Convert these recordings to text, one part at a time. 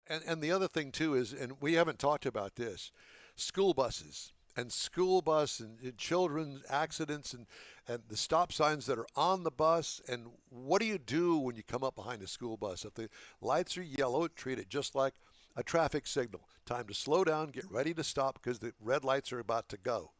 And the other thing too is, and we haven't talked about this, school buses and school bus and children's accidents and the stop signs that are on the bus. And what do you do when you come up behind a school bus? If the lights are yellow, treat it just like a traffic signal. Time to slow down, get ready to stop because the red lights are about to go.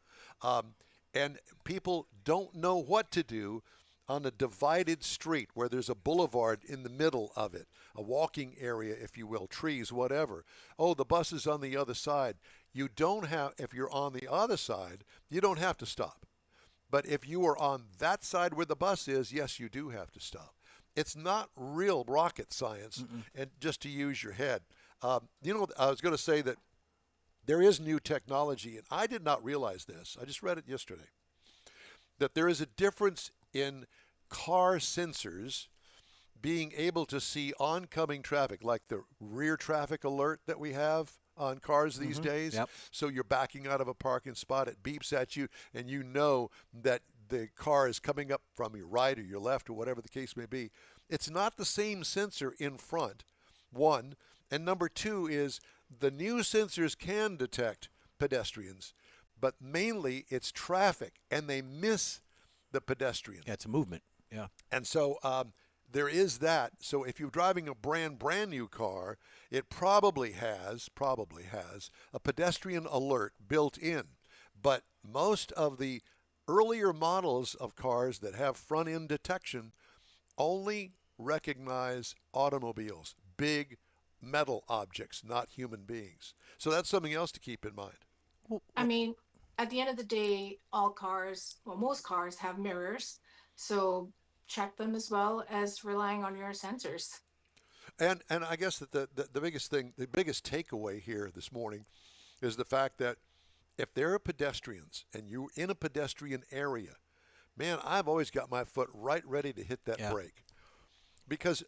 Um, and people don't know what to do on a divided street where there's a boulevard in the middle of it, a walking area, if you will, trees, whatever. Oh, the bus is on the other side. You don't have, if you're on the other side, you don't have to stop. But if you are on that side where the bus is, yes, you do have to stop. It's not real rocket science, and just to use your head. I was going to say that there is new technology, and I did not realize this. I just read it yesterday that there is a difference in car sensors being able to see oncoming traffic, like the rear traffic alert that we have on cars these days. Yep. So you're backing out of a parking spot, it beeps at you, and you know that the car is coming up from your right or your left or whatever the case may be. It's not the same sensor in front, one. And number two is the new sensors can detect pedestrians, but mainly it's traffic, and they miss the pedestrian. Yeah, it's a movement. Yeah. And so there is that. So if you're driving a brand new car, it probably has a pedestrian alert built in. But most of the earlier models of cars that have front end detection only recognize automobiles, big metal objects, not human beings. So that's something else to keep in mind. I mean, at the end of the day, all cars, well, most cars have mirrors. So check them as well as relying on your sensors. And I guess that the biggest thing, the biggest takeaway here this morning is the fact that if there are pedestrians and you're in a pedestrian area, man, I've always got my foot right ready to hit that brake. Because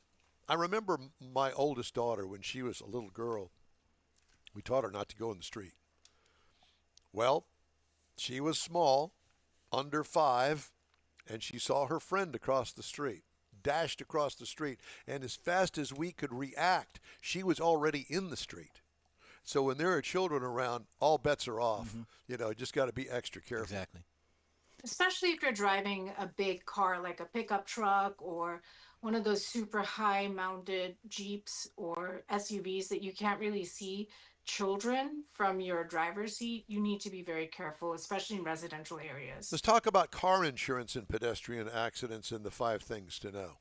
I remember my oldest daughter when she was a little girl, we taught her not to go in the street. Well, she was small, under 5, and she saw her friend across the street, dashed across the street, and as fast as we could react, she was already in the street. So when there are children around, all bets are off. Just got to be extra careful. Exactly. Especially if you're driving a big car like a pickup truck or one of those super high mounted Jeeps or SUVs that you can't really see children from your driver's seat. You need to be very careful, especially in residential areas. Let's talk about car insurance and pedestrian accidents and the 5 things to know.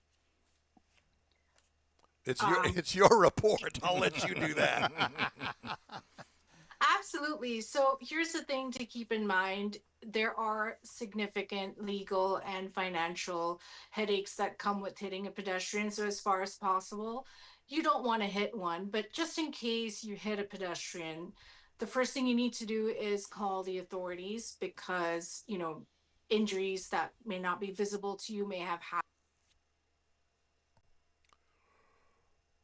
It's your report. I'll let you do that. Absolutely. So here's the thing to keep in mind. There are significant legal and financial headaches that come with hitting a pedestrian. So as far as possible, you don't want to hit one, but just in case you hit a pedestrian, the first thing you need to do is call the authorities because, injuries that may not be visible to you may have happened.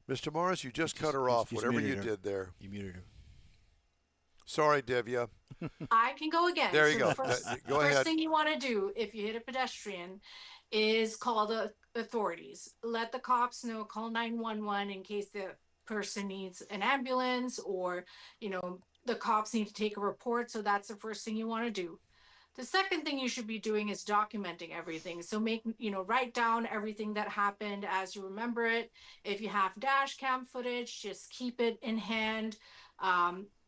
Mr. Morris, you just cut her off, whatever you did there. You muted her. Sorry, Devya. I can go again. There you So go. the Go first ahead. thing you want to do if you hit a pedestrian is call the authorities. Let the cops know, call 911 in case the person needs an ambulance or, the cops need to take a report. So that's the first thing you want to do. The second thing you should be doing is documenting everything. So write down everything that happened as you remember it. If you have dash cam footage, just keep it in hand.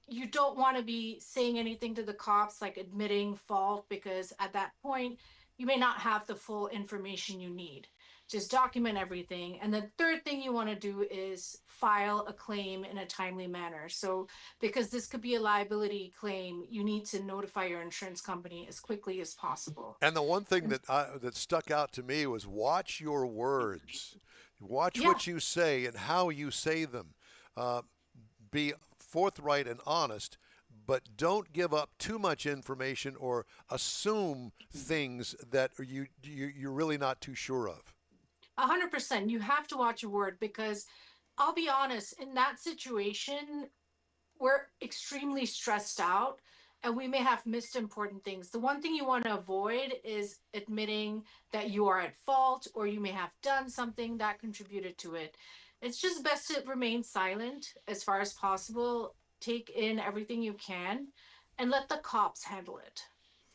You don't want to be saying anything to the cops like admitting fault because at that point you may not have the full information you need. Just document everything. And the third thing you want to do is file a claim in a timely manner. So because this could be a liability claim, you need to notify your insurance company as quickly as possible. And the one thing that stuck out to me was watch your words. Watch Yeah. what you say and how you say them. Be forthright and honest, but don't give up too much information or assume things that you're really not too sure of. 100%. You have to watch your word because I'll be honest, in that situation, we're extremely stressed out and we may have missed important things. The one thing you want to avoid is admitting that you are at fault or you may have done something that contributed to it. It's just best to remain silent as far as possible. Take in everything you can and let the cops handle it.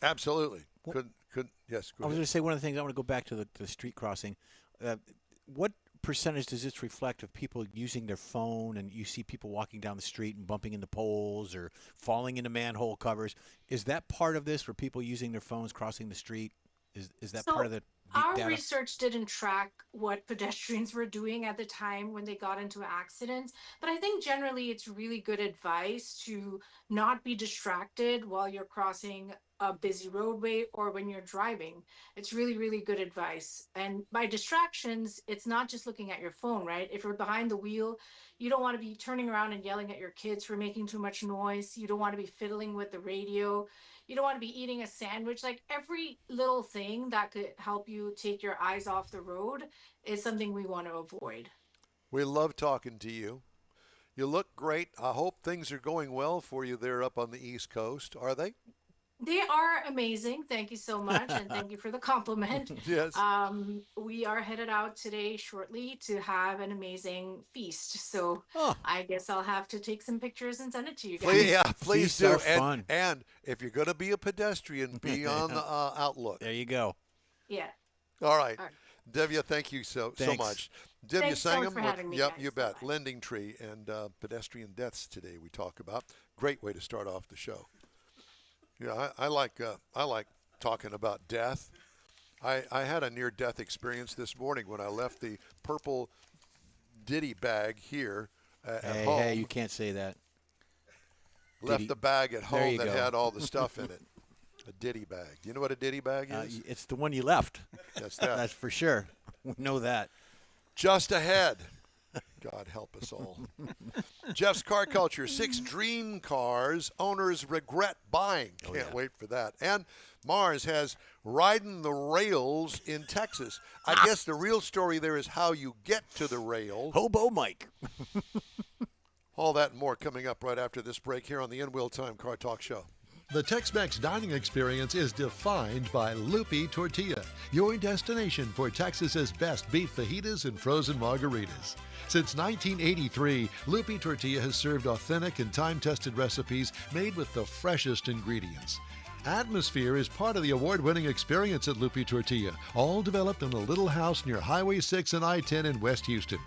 Absolutely. Well, Couldn't. Yes, go I was ahead. going to say one of the things I want to go back to the street crossing. Uh, what percentage does this reflect of people using their phone, and you see people walking down the street and bumping into poles or falling into manhole covers? Is that part of this, for people using their phones crossing the street? Is that part So of the our data? research didn't track what pedestrians were doing at the time when they got into accidents, but I think generally it's really good advice to not be distracted while you're crossing a busy roadway or when you're driving. It's really, really good advice. And by distractions, it's not just looking at your phone, right? If you're behind the wheel, you don't want to be turning around and yelling at your kids for making too much noise. You don't want to be fiddling with the radio. You don't want to be eating a sandwich. Like every little thing that could help you take your eyes off the road is something we want to avoid. We love talking to you. You look great. I hope things are going well for you there up on the East Coast. Are they? They are amazing. Thank you so much. And thank you for the compliment. Yes. We are headed out today shortly to have an amazing feast. So Oh, I guess I'll have to take some pictures and send it to you Please, guys. yeah, please Feasts do. are fun. And if you're going to be a pedestrian, be on the outlook. there you go. Yeah. All right. All right. Divya, thank you so Thanks. much. Divya Thanks so much Sangam, for having me, yep, guys. you bet. Bye-bye. Lending Tree and pedestrian deaths today we talk about. Great way to start off the show. Yeah, I like talking about death. I had a near-death experience this morning when I left the purple ditty bag here at Hey, home. hey, you can't say that. Left ditty- the bag at There home you that go. had all the stuff in it. A ditty bag. Do you know what a ditty bag is? It's the one you left. That's that. That's for sure. We know that. Just ahead. God help us all. Jeff's Car Culture, 6 dream cars owners regret buying. Can't yeah. wait for that. And Mars has riding the rails in Texas. I guess the real story there is how you get to the rail. Hobo Mike. All that and more coming up right after this break here on the In Wheel Time Car Talk Show. The Tex-Mex dining experience is defined by Lupi Tortilla, your destination for Texas's best beef fajitas and frozen margaritas. Since 1983, Lupi Tortilla has served authentic and time-tested recipes made with the freshest ingredients. Atmosphere is part of the award-winning experience at Lupi Tortilla, all developed in a little house near Highway 6 and I-10 in West Houston.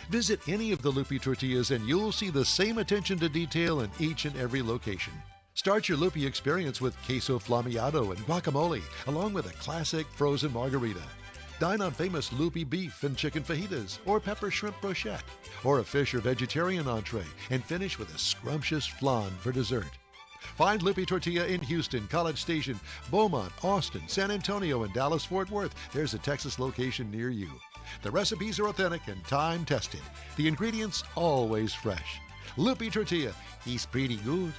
Visit any of the Lupi Tortillas and you'll see the same attention to detail in each and every location. Start your Lupi experience with queso flammeado and guacamole, along with a classic frozen margarita. Dine on famous Lupi beef and chicken fajitas, or pepper shrimp brochette, or a fish or vegetarian entree, and finish with a scrumptious flan for dessert. Find Lupi Tortilla in Houston, College Station, Beaumont, Austin, San Antonio, and Dallas-Fort Worth. There's a Texas location near you. The recipes are authentic and time-tested. The ingredients always fresh. Lupi Tortilla, he's pretty good.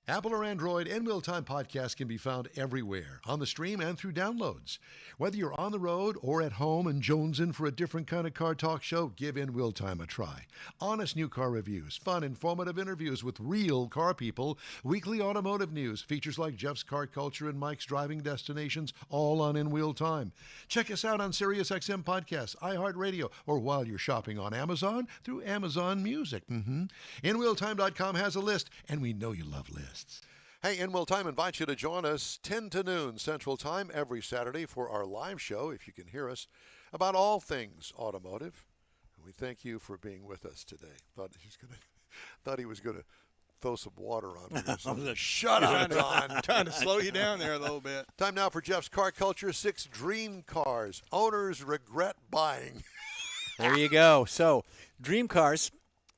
Apple or Android, In Wheel Time podcast can be found everywhere, on the stream and through downloads. Whether you're on the road or at home and jonesing for a different kind of car talk show, give In Wheel Time a try. Honest new car reviews, fun, informative interviews with real car people, weekly automotive news, features like Jeff's Car Culture and Mike's Driving Destinations, all on In Wheel Time. Check us out on SiriusXM Podcasts, iHeartRadio, or while you're shopping on Amazon, through Amazon Music. InWheelTime.com has a list, and we know you love lists. Hey, In Will Time invites you to join us 10 to noon Central Time every Saturday for our live show, if you can hear us, about all things automotive. And we thank you for being with us today. Thought he was gonna throw some water on me. or something. Shut up, Don. Trying to slow you down there a little bit. Time now for Jeff's Car Culture, 6 dream cars owners regret buying. There you go. So, dream cars.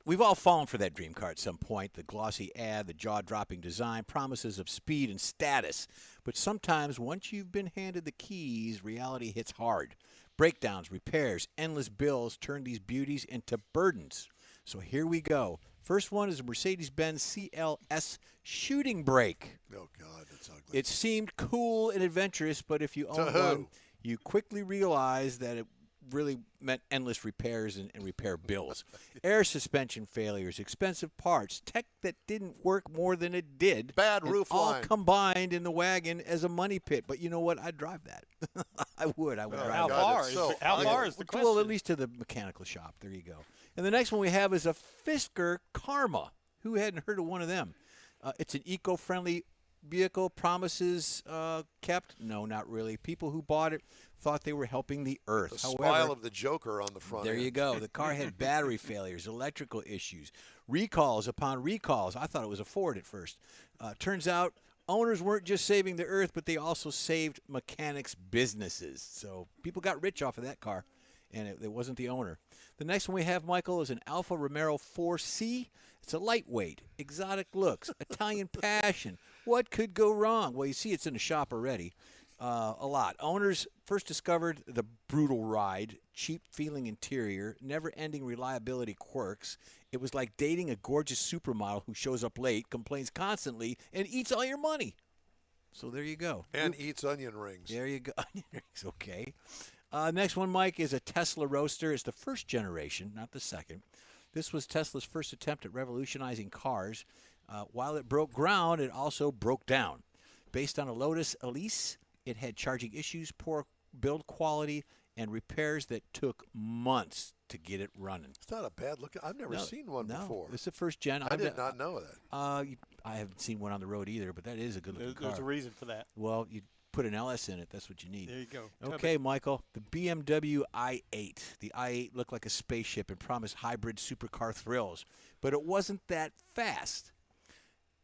We've all fallen for that dream car at some point. The glossy ad, the jaw-dropping design, promises of speed and status. But sometimes, once you've been handed the keys, reality hits hard. Breakdowns, repairs, endless bills turn these beauties into burdens. So here we go. First one is a Mercedes-Benz CLS shooting brake. Oh, God, that's ugly. It seemed cool and adventurous, but if you own who? one, you quickly realize that it really meant endless repairs and repair bills. Air suspension failures, expensive parts, tech that didn't work more than it did. Bad and roof all line. combined in the wagon as a money pit. But you know what? I'd drive that. I would Oh, drive How that. far? it's so How far ugly. is the question? Well, at least to the mechanical shop. There you go. And the next one we have is a Fisker Karma. Who hadn't heard of one of them? It's an eco-friendly vehicle. Promises kept? No, not really. People who bought it thought they were helping the earth. The However, smile of the Joker on the front there end. you go. The car had battery failures, electrical issues, recalls upon recalls. I thought it was a Ford at first. Turns out owners weren't just saving the earth, but they also saved mechanics' businesses. So people got rich off of that car, and it wasn't the owner. The next one we have, Michael, is an Alfa Romero 4C. It's a lightweight, exotic looks, Italian passion. What could go wrong? Well, you see it's in the shop already. A lot. Owners first discovered the brutal ride, cheap-feeling interior, never-ending reliability quirks. It was like dating a gorgeous supermodel who shows up late, complains constantly, and eats all your money. So there you go. And eats onion rings. There you go. Onion rings, okay. Next one, Mike, is a Tesla Roadster. It's the first generation, not the second. This was Tesla's first attempt at revolutionizing cars. While it broke ground, it also broke down. Based on a Lotus Elise, it had charging issues, poor build quality, and repairs that took months to get it running. It's not a bad look. I've never seen one before. It's the first gen. I did not know that. I haven't seen one on the road either, but that is a good-looking car. There's a reason for that. Well, you put an LS in it. That's what you need. There you go. Okay, Michael. The BMW i8. The i8 looked like a spaceship and promised hybrid supercar thrills, but it wasn't that fast.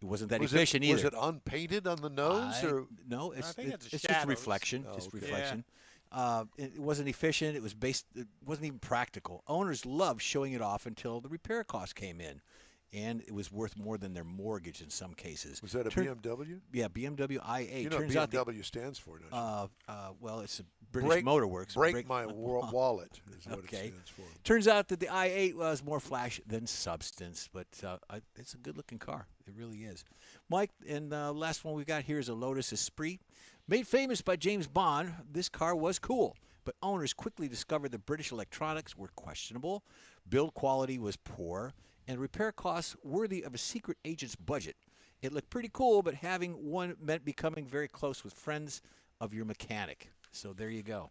It wasn't that efficient either. Was it unpainted on the nose? Or? No, I think it's just shadows. reflection. Oh, just okay. reflection. It wasn't efficient. It wasn't even practical. Owners loved showing it off until the repair costs came in, and it was worth more than their mortgage in some cases. Was that a BMW? Yeah, BMW i8. You know Turns what out BMW stands for, don't you? well, it's a British Motor Works. Break my wallet is what Okay. it stands for. Turns out that the i8 was more flash than substance, but it's a good-looking car. It really is. Mike, and the last one we got here is a Lotus Esprit. Made famous by James Bond, this car was cool, but owners quickly discovered the British electronics were questionable, build quality was poor, and repair costs worthy of a secret agent's budget. It looked pretty cool, but having one meant becoming very close with friends of your mechanic. So there you go.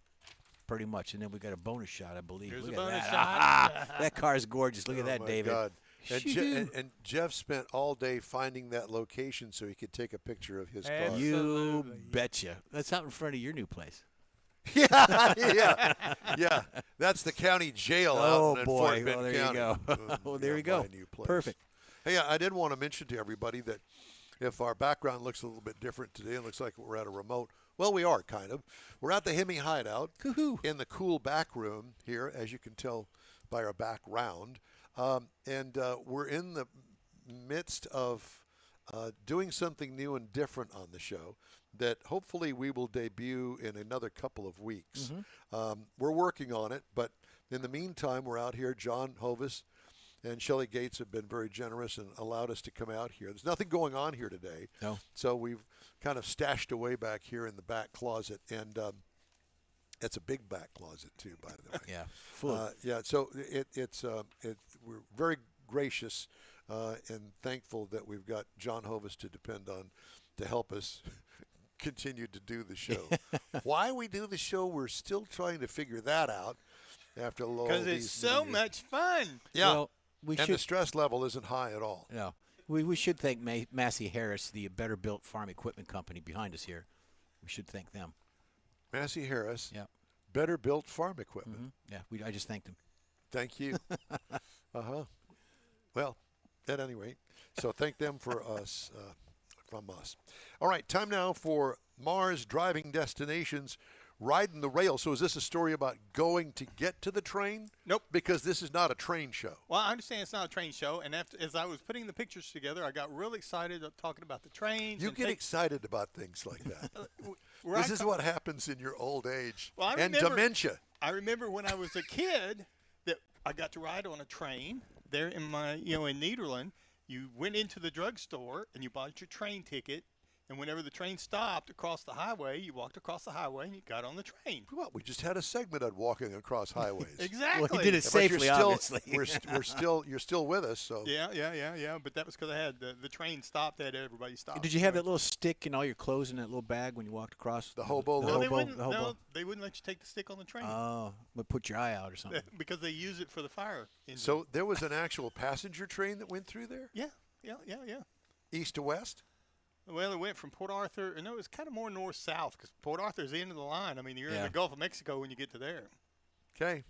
Pretty much. And then we got a bonus shot, I believe. Here's Look a at bonus that. shot. That car is gorgeous. Look at Oh, that, my David. God. And, Shoo-hoo. and Jeff spent all day finding that location so he could take a picture of his car. You Absolutely. betcha. That's out in front of your new place. yeah. That's the county jail Oh, out in boy. Fort Bend Well, there you County. go. Well, there you go. My new place. Perfect. Hey, I did want to mention to everybody that if our background looks a little bit different today, it looks like we're at a remote. Well, we are kind of. We're at the HEMI Hideout Coo-hoo. in the cool back room here, as you can tell by our background. And we're in the midst of doing something new and different on the show that hopefully we will debut in another couple of weeks. We're working on it, but in the meantime, we're out here. John Hovis and Shelley Gates have been very generous and allowed us to come out here. There's nothing going on here today. No. So we've kind of stashed away back here in the back closet. And it's a big back closet, too, by the way. Yeah. Full. So we're very gracious and thankful that we've got John Hovis to depend on to help us continue to do the show. Why we do the show, we're still trying to figure that out after all Because these it's so years. much fun. Yeah, Well, we and should. the stress level isn't high at all. No. We should thank Massey Harris, the Better Built Farm Equipment Company behind us here. We should thank them. Massey Harris, Yeah. Better Built Farm Equipment. Yeah. I just thanked them. Thank you. Well, at any rate, so thank them for us, from us. All right, time now for Mars Driving Destinations, Riding the Rail. So is this a story about going to get to the train? Nope. Because this is not a train show. Well, I understand it's not a train show, and as I was putting the pictures together, I got really excited talking about the trains. You and get excited about things like that. where This I is come- what happens in your old age Well, I and remember- dementia. I remember when I was a kid that I got to ride on a train there in in Nederland. You went into the drugstore and you bought your train ticket, And whenever the train stopped across the highway, you walked across the highway and you got on the train. What? We just had a segment on walking across highways. Exactly. Well, he did it But you're safely, still, obviously. you're still with us. So Yeah. But that was because I had the train stopped. Everybody stopped. Did you have that little stick and all your clothes in that little bag when you walked across? The hobo No, load? they hobo- wouldn't. the hobo. No, they wouldn't let you take the stick on the train Oh, but put your eye out or something. because they use it for the fire engine. So there was an actual passenger train that went through there, yeah. east to west. Well, it went from Port Arthur. No, it was kind of more north-south because Port Arthur's the end of the line. I mean, you're in Yeah. the Gulf of Mexico when you get to there. Okay.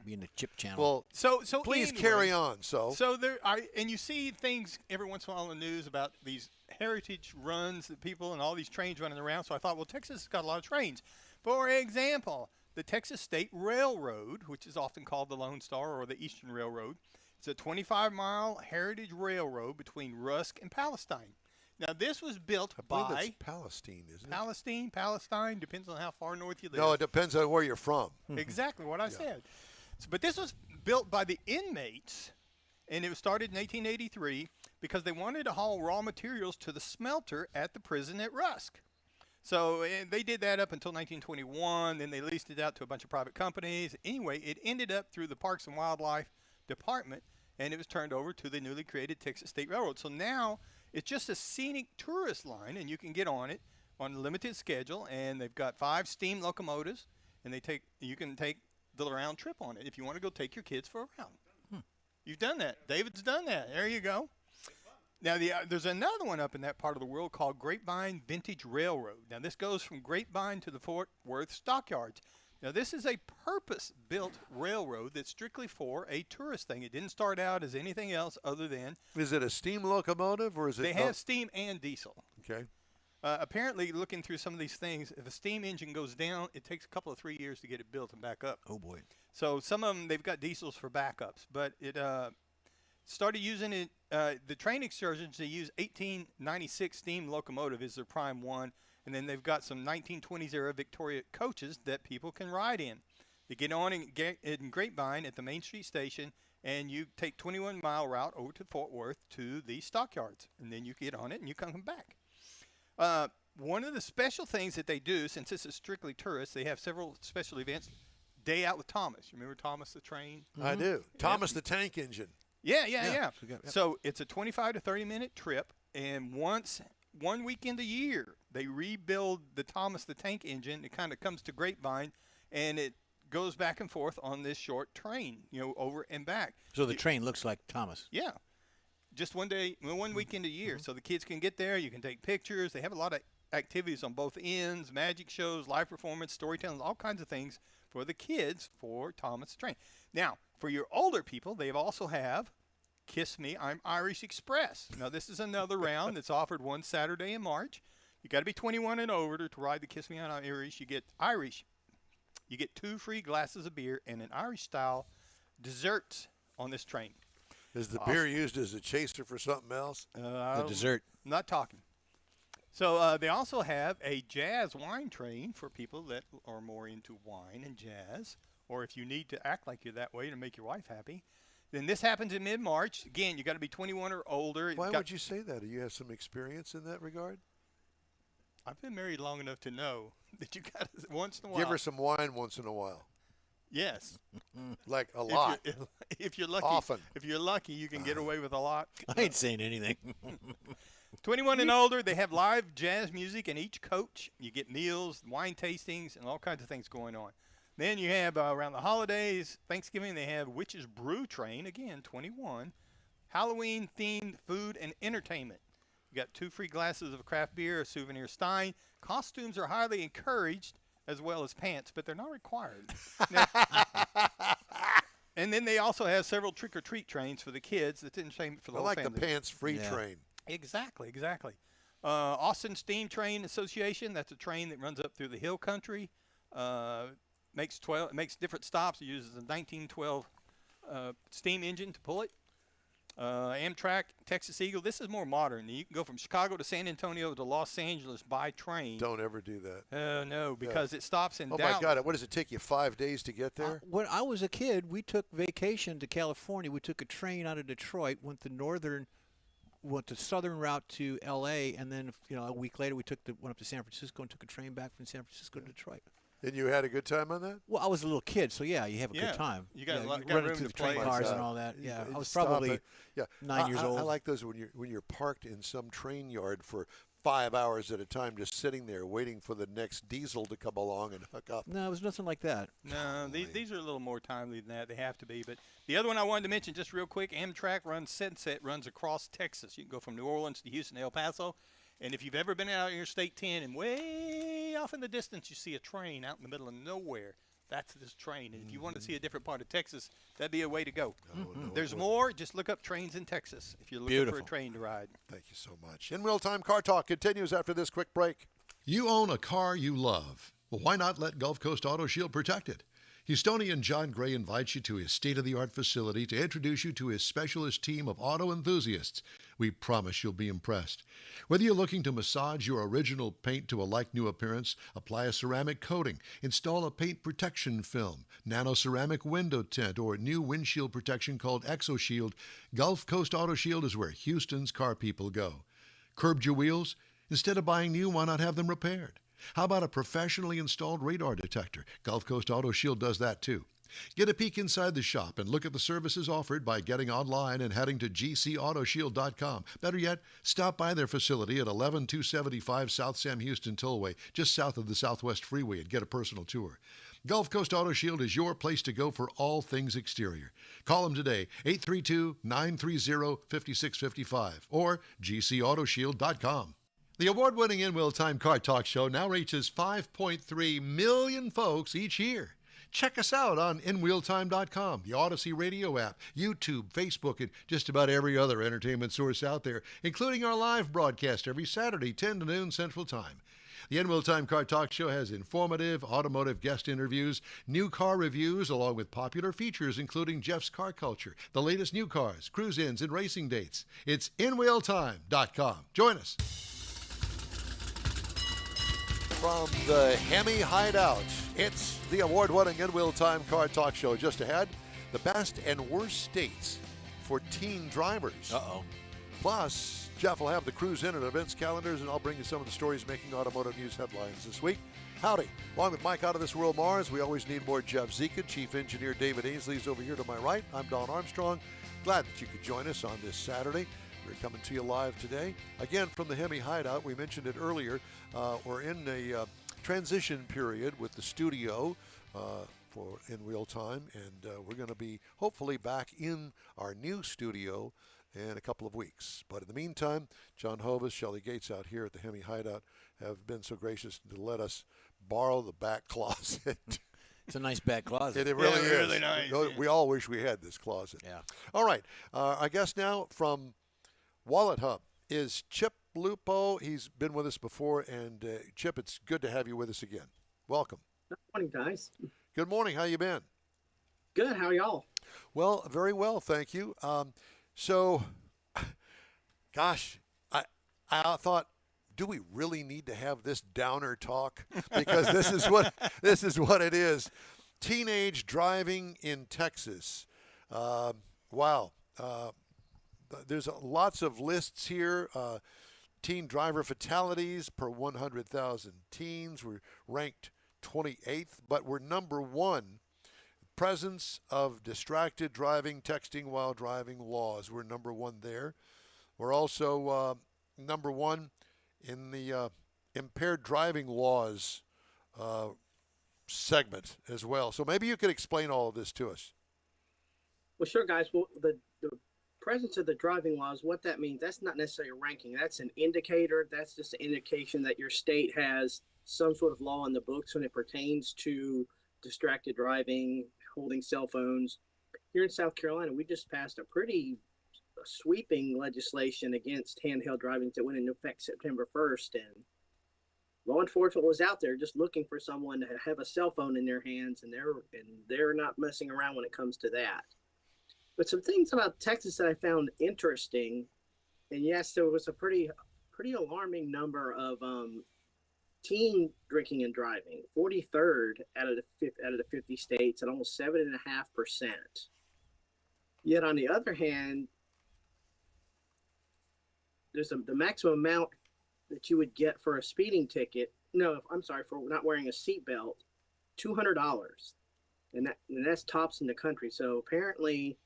Be in the chip channel. Well, So please anyway, carry on. So there are, and you see things every once in a while in the news about these heritage runs that people and all these trains running around. So I thought, well, Texas has got a lot of trains. For example, the Texas State Railroad, which is often called the Lone Star or the Eastern Railroad, it's a 25-mile heritage railroad between Rusk and Palestine. Now, this was built I believe by it's Palestine, isn't it? Palestine, depends on how far north you live. No, it depends on where you're from. Exactly what I said. So, but this was built by the inmates, and it was started in 1883 because they wanted to haul raw materials to the smelter at the prison at Rusk. So and they did that up until 1921. Then they leased it out to a bunch of private companies. Anyway, it ended up through the Parks and Wildlife Department, and it was turned over to the newly created Texas State Railroad. So now it's just a scenic tourist line, and you can get on it on a limited schedule. And they've got 5 steam locomotives, and you can take the round trip on it if you want to go take your kids for a round. You've done that. David's done that. There you go. Now, there's another one up in that part of the world called Grapevine Vintage Railroad. Now, this goes from Grapevine to the Fort Worth Stockyards. Now, this is a purpose-built railroad that's strictly for a tourist thing. It didn't start out as anything else other than Is it a steam locomotive or is it? they have steam and diesel. Okay. Apparently, looking through some of these things, if a steam engine goes down, it takes a couple of 3 years to get it built and back up. oh, boy. So some of them, they've got diesels for backups, but it started using it. The train excursions, they use 1896 steam locomotive is their prime one, and then they've got some 1920s era Victoria coaches that people can ride in. You get on in Grapevine at the Main Street station, and you take 21-mile route over to Fort Worth to the stockyards, and then you get on it and you come back. One of the special things that they do, since this is strictly tourists, they have several special events. Day Out with Thomas. You remember Thomas the train? I do. Thomas the Tank Engine. Yeah. Yep. So it's a 25 to 30-minute trip, and one weekend a year, they rebuild the Thomas the Tank Engine. It kind of comes to Grapevine, and it goes back and forth on this short train, over and back. So the train looks like Thomas. Yeah. Just one weekend a year. So the kids can get there. You can take pictures. They have a lot of activities on both ends, magic shows, live performance, storytelling, all kinds of things for the kids for Thomas the Train. Now, for your older people, they also have Kiss Me, I'm Irish Express. Now, this is another round that's offered one Saturday in March. You got to be 21 and over to ride the Kiss Me, I'm Irish. You get 2 free glasses of beer and an Irish-style desserts on this train. Is the beer used as a chaser for something else? The dessert. I'm not talking. So they also have a jazz wine train for people that are more into wine and jazz, or if you need to act like you're that way to make your wife happy. Then this happens in mid-March. Again, you got to be 21 or older. Why would you say that? Do you have some experience in that regard? I've been married long enough to know that you got to once in a while. Give her some wine once in a while. Yes. Like a lot. If you're lucky. Often. If you're lucky, you can get away with a lot. I ain't saying anything. 21 and older, they have live jazz music in each coach. You get meals, wine tastings, and all kinds of things going on. Then you have around the holidays, Thanksgiving, they have Witch's Brew Train, again, 21. Halloween-themed food and entertainment. You got 2 free glasses of craft beer, a souvenir stein. Costumes are highly encouraged, as well as pants, but they're not required. Now, and then they also have several trick-or-treat trains for the kids. That's entertainment for the I whole like family. the pants-free Yeah. train. Exactly. Austin Steam Train Association, that's a train that runs up through the hill country. Makes different stops. It uses a 1912 steam engine to pull it. Amtrak, Texas Eagle. This is more modern. You can go from Chicago to San Antonio to Los Angeles by train. Don't ever do that. No, because it stops in Oh, Dallas. my God. What does it take you, 5 days to get there? When I was a kid, we took vacation to California. We took a train out of Detroit, went to northern went the southern route to L.A., and then a week later we went up to San Francisco and took a train back from San Francisco to Detroit. And you had a good time on that? Well, I was a little kid, so yeah, you have a good time. You got running room through to the train play. cars and all that. Yeah, I was probably 9 years old. I like those when you're parked in some train yard for 5 hours at a time, just sitting there waiting for the next diesel to come along and hook up. No, it was nothing like that. No, these are a little more timely than that. They have to be. But the other one I wanted to mention just real quick, Amtrak runs across Texas. You can go from New Orleans to Houston, El Paso. And if you've ever been out Interstate 10 and way off in the distance you see a train out in the middle of nowhere, that's this train. And if you want to see a different part of Texas, that'd be a way to go. There's more. Just look up trains in Texas if you're looking for a train to ride. Thank you so much. In Real Time Car Talk continues after this quick break. You own a car you love. Well, why not let Gulf Coast Auto Shield protect it? Houstonian John Gray invites you to his state-of-the-art facility to introduce you to his specialist team of auto enthusiasts. We promise you'll be impressed. Whether you're looking to massage your original paint to a like-new appearance, apply a ceramic coating, install a paint protection film, nano-ceramic window tint, or new windshield protection called ExoShield, Gulf Coast Auto Shield is where Houston's car people go. Curbed your wheels? Instead of buying new, why not have them repaired? How about a professionally installed radar detector? Gulf Coast Auto Shield does that too. Get a peek inside the shop and look at the services offered by getting online and heading to gcautoshield.com. Better yet, stop by their facility at 11275 South Sam Houston Tollway, just south of the Southwest Freeway, and get a personal tour. Gulf Coast Auto Shield is your place to go for all things exterior. Call them today, 832-930-5655 or gcautoshield.com. The award-winning In Will Time Car Talk Show now reaches 5.3 million folks each year. Check us out on InWheelTime.com, the Odyssey Radio app, YouTube, Facebook, and just about every other entertainment source out there, including our live broadcast every Saturday, 10 to noon Central Time. The In Will Time Car Talk Show has informative automotive guest interviews, new car reviews, along with popular features including Jeff's Car Culture, the latest new cars, cruise-ins, and racing dates. It's InWheelTime.com. Join us. From the HEMI Hideout, it's the award-winning In Will Time Car Talk Show. Just ahead, the best and worst states for teen drivers. Uh-oh. Plus, Jeff will have the cruise in and events calendars, and I'll bring you some of the stories making automotive news headlines this week. Howdy. Along with Mike Out of This World Mars, we always need more Jeff Zeka. Chief Engineer David Ainsley's over here to my right. I'm Don Armstrong. Glad that you could join us on this Saturday. We're coming to you live today. Again, from the HEMI Hideout. We mentioned it earlier. We're in a transition period with the studio for In Real Time, and we're going to be hopefully back in our new studio in a couple of weeks. But in the meantime, John Hovis, Shelley Gates out here at the HEMI Hideout have been so gracious to let us borrow the back closet. It's a nice back closet. It really is. Really nice. We all wish we had this closet. Yeah. All right. I guess now from Wallet Hub is Chip Lupo. He's been with us before, and Chip, it's good to have you with us again. Welcome. Good morning, guys. Good morning. How you been? Good. How are y'all? Well, very well, thank you. So, gosh, I thought, do we really need to have this downer talk? Because this is what it is. Teenage driving in Texas. Wow. There's lots of lists here. Teen driver fatalities per 100,000 teens. We're ranked 28th, but we're number one. Presence of distracted driving, texting while driving laws. We're number one there. We're also number one in the impaired driving laws segment as well. So maybe you could explain all of this to us. Well, sure, guys. Well, the presence of the driving laws, what that means, that's not necessarily a ranking. That's an indicator. That's just an indication that your state has some sort of law in the books when it pertains to distracted driving, holding cell phones. Here in South Carolina, we just passed a pretty sweeping legislation against handheld driving that went into effect September 1st. And law enforcement was out there just looking for someone to have a cell phone in their hands, and they're not messing around when it comes to that. But some things about Texas that I found interesting, and yes, there was a pretty alarming number of teen drinking and driving, 43rd out of the 50 states, at almost 7.5%. Yet on the other hand, the maximum amount that you would get for a speeding ticket. No, I'm sorry, for not wearing a seatbelt, $200, and that's tops in the country. So apparently,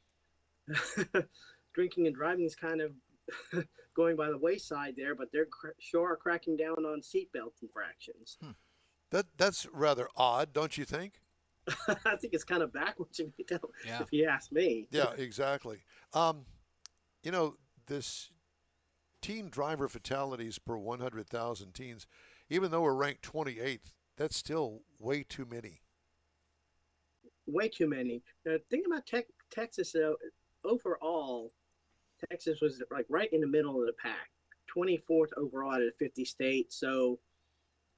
drinking and driving is kind of going by the wayside there, but they're sure are cracking down on seatbelt infractions. That's rather odd, don't you think? I think it's kind of backwards if Yeah. you ask me. Yeah, exactly. You know, this teen driver fatalities per 100,000 teens, even though we're ranked 28th, that's still way too many. Way too many. The thing about Texas, though, overall, Texas was like right in the middle of the pack, 24th overall out of 50 states. So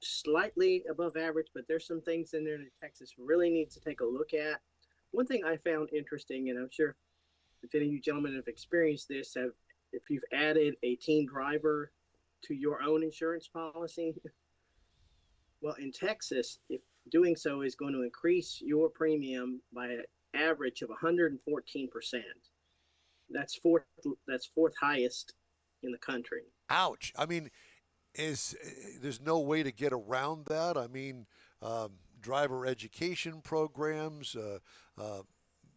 slightly above average, but there's some things in there that Texas really needs to take a look at. One thing I found interesting, and I'm sure if any of you gentlemen have experienced this, if you've added a teen driver to your own insurance policy, well, in Texas, if doing so is going to increase your premium by an average of 114%. That's fourth highest in the country. Ouch. I mean, there's no way to get around that? I mean, driver education programs,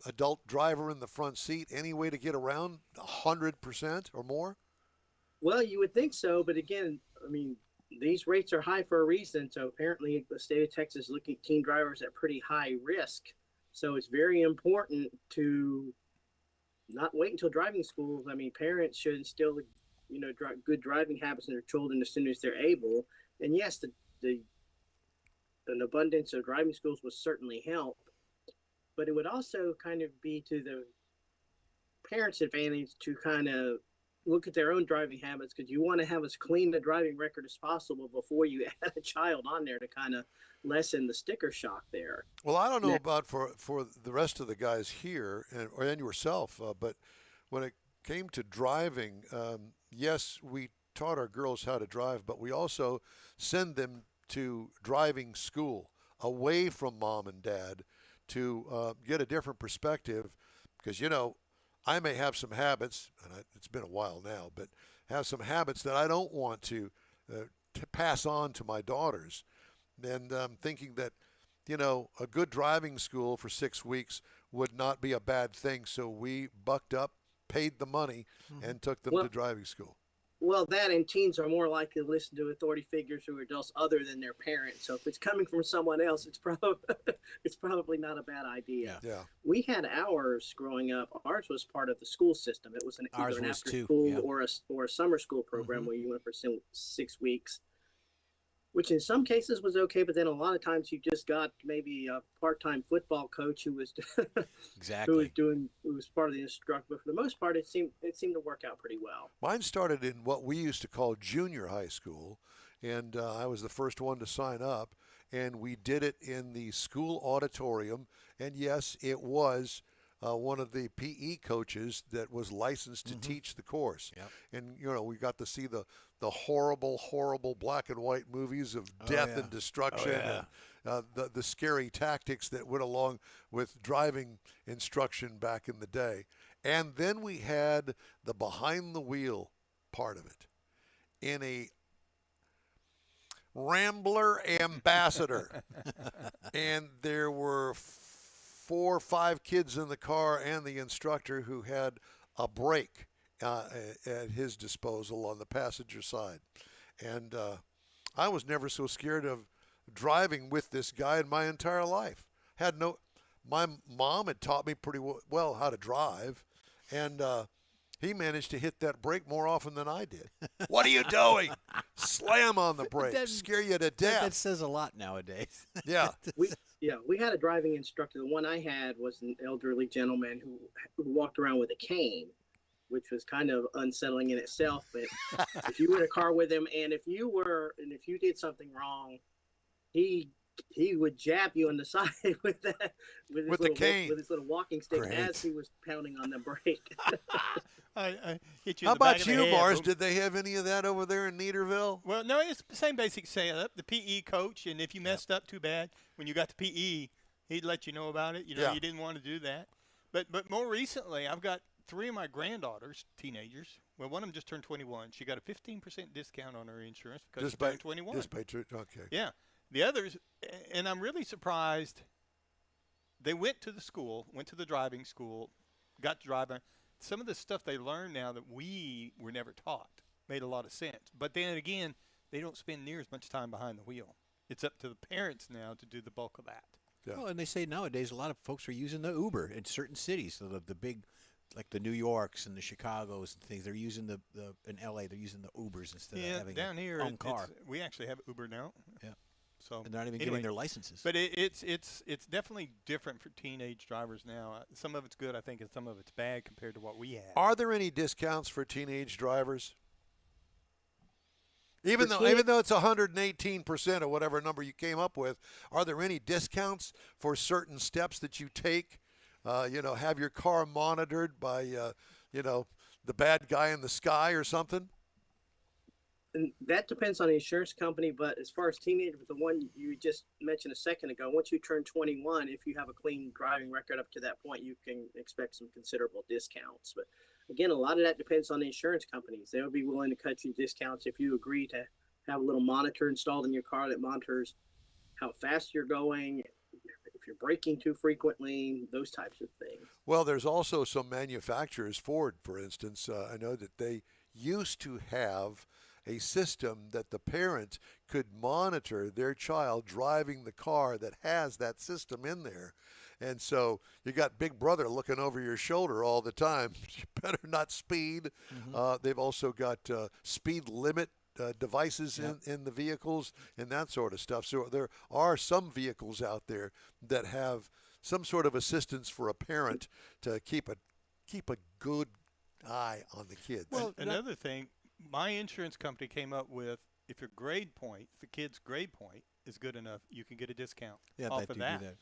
adult driver in the front seat, any way to get around 100% or more? Well, you would think so, but again, I mean, these rates are high for a reason. So apparently the state of Texas is looking at teen drivers at pretty high risk. So it's very important to not wait until driving school. I mean, parents should instill, good driving habits in their children as soon as they're able. And yes, an abundance of driving schools would certainly help, but it would also kind of be to the parents' advantage to kind of look at their own driving habits, because you want to have as clean a driving record as possible before you add a child on there to kind of lessen the sticker shock there. Well, I don't know about for the rest of the guys here and yourself, but when it came to driving, yes, we taught our girls how to drive, but we also send them to driving school away from mom and dad to get a different perspective, because, I may have some habits, and it's been a while now, but have some habits that I don't want to pass on to my daughters. And I'm thinking that, a good driving school for 6 weeks would not be a bad thing. So we bucked up, paid the money, and took them to driving school. Well, that and teens are more likely to listen to authority figures who are adults other than their parents. So if it's coming from someone else, it's probably not a bad idea. Yeah. We had ours growing up. Ours was part of the school system. It was either an after school or a summer school program where you went for 6 weeks, which in some cases was okay. But then a lot of times you just got maybe a part-time football coach who was who was part of the instructor. But for the most part, it seemed to work out pretty well. Mine started in what we used to call junior high school, and I was the first one to sign up. And we did it in the school auditorium. And yes, it was one of the PE coaches that was licensed to teach the course. Yep. And, we got to see the horrible, horrible black and white movies of death and destruction and the scary tactics that went along with driving instruction back in the day. And then we had the behind the wheel part of it in a Rambler Ambassador. And there were 4 or 5 kids in the car and the instructor who had a brake at his disposal on the passenger side. And I was never so scared of driving with this guy in my entire life. My mom had taught me pretty well how to drive, and he managed to hit that brake more often than I did. What are you doing? Slam on the brake. Scare you to death. That says a lot nowadays. Yeah. We had a driving instructor. The one I had was an elderly gentleman who walked around with a cane, which was kind of unsettling in itself. But if you were in a car with him, and if you did something wrong, he would jab you on the side with the cane, with his little walking stick. Great. As he was pounding on the brake. I hit you. How in the back about of the you, head. Mars? Did they have any of that over there in Neaterville? Well, no, it's the same basic setup. The PE coach, and if you messed up too bad, when you got to PE, he'd let you know about it. You didn't want to do that. But more recently, I've got 3 of my granddaughters, teenagers. Well, one of them just turned 21. She got a 15% discount on her insurance because she turned 21. Okay. Yeah. The others, and I'm really surprised. They went to the driving school, got to driving. Some of the stuff they learn now that we were never taught made a lot of sense. But then again, they don't spend near as much time behind the wheel. It's up to the parents now to do the bulk of that. Yeah. Well, and they say nowadays a lot of folks are using the Uber in certain cities. So the big, like the New Yorks and the Chicagos and things, they're using in L.A. they're using the Ubers instead of having down a here, own car. we actually have Uber now. Yeah. So And they're not even anyway, getting their licenses. But it's definitely different for teenage drivers now. Some of it's good, I think, and some of it's bad compared to what we had. Are there any discounts for teenage drivers? Even though it's 118% or whatever number you came up with, are there any discounts for certain steps that you take? Have your car monitored by, the bad guy in the sky or something? And that depends on the insurance company, but as far as teenagers, the one you just mentioned a second ago, once you turn 21, if you have a clean driving record up to that point, you can expect some considerable discounts. But again, a lot of that depends on the insurance companies. They would be willing to cut you discounts if you agree to have a little monitor installed in your car that monitors how fast you're going, if you're braking too frequently, those types of things. Well, there's also some manufacturers, Ford, for instance, I know that they used to have a system that the parent could monitor their child driving the car that has that system in there. And so you got Big Brother looking over your shoulder all the time. You better not speed. Mm-hmm. They've also got speed limit devices in the vehicles and that sort of stuff. So there are some vehicles out there that have some sort of assistance for a parent to keep a good eye on the kids. Well, another thing, my insurance company came up with, if your grade point, the kid's grade point is good enough, you can get a discount off of that. Do that.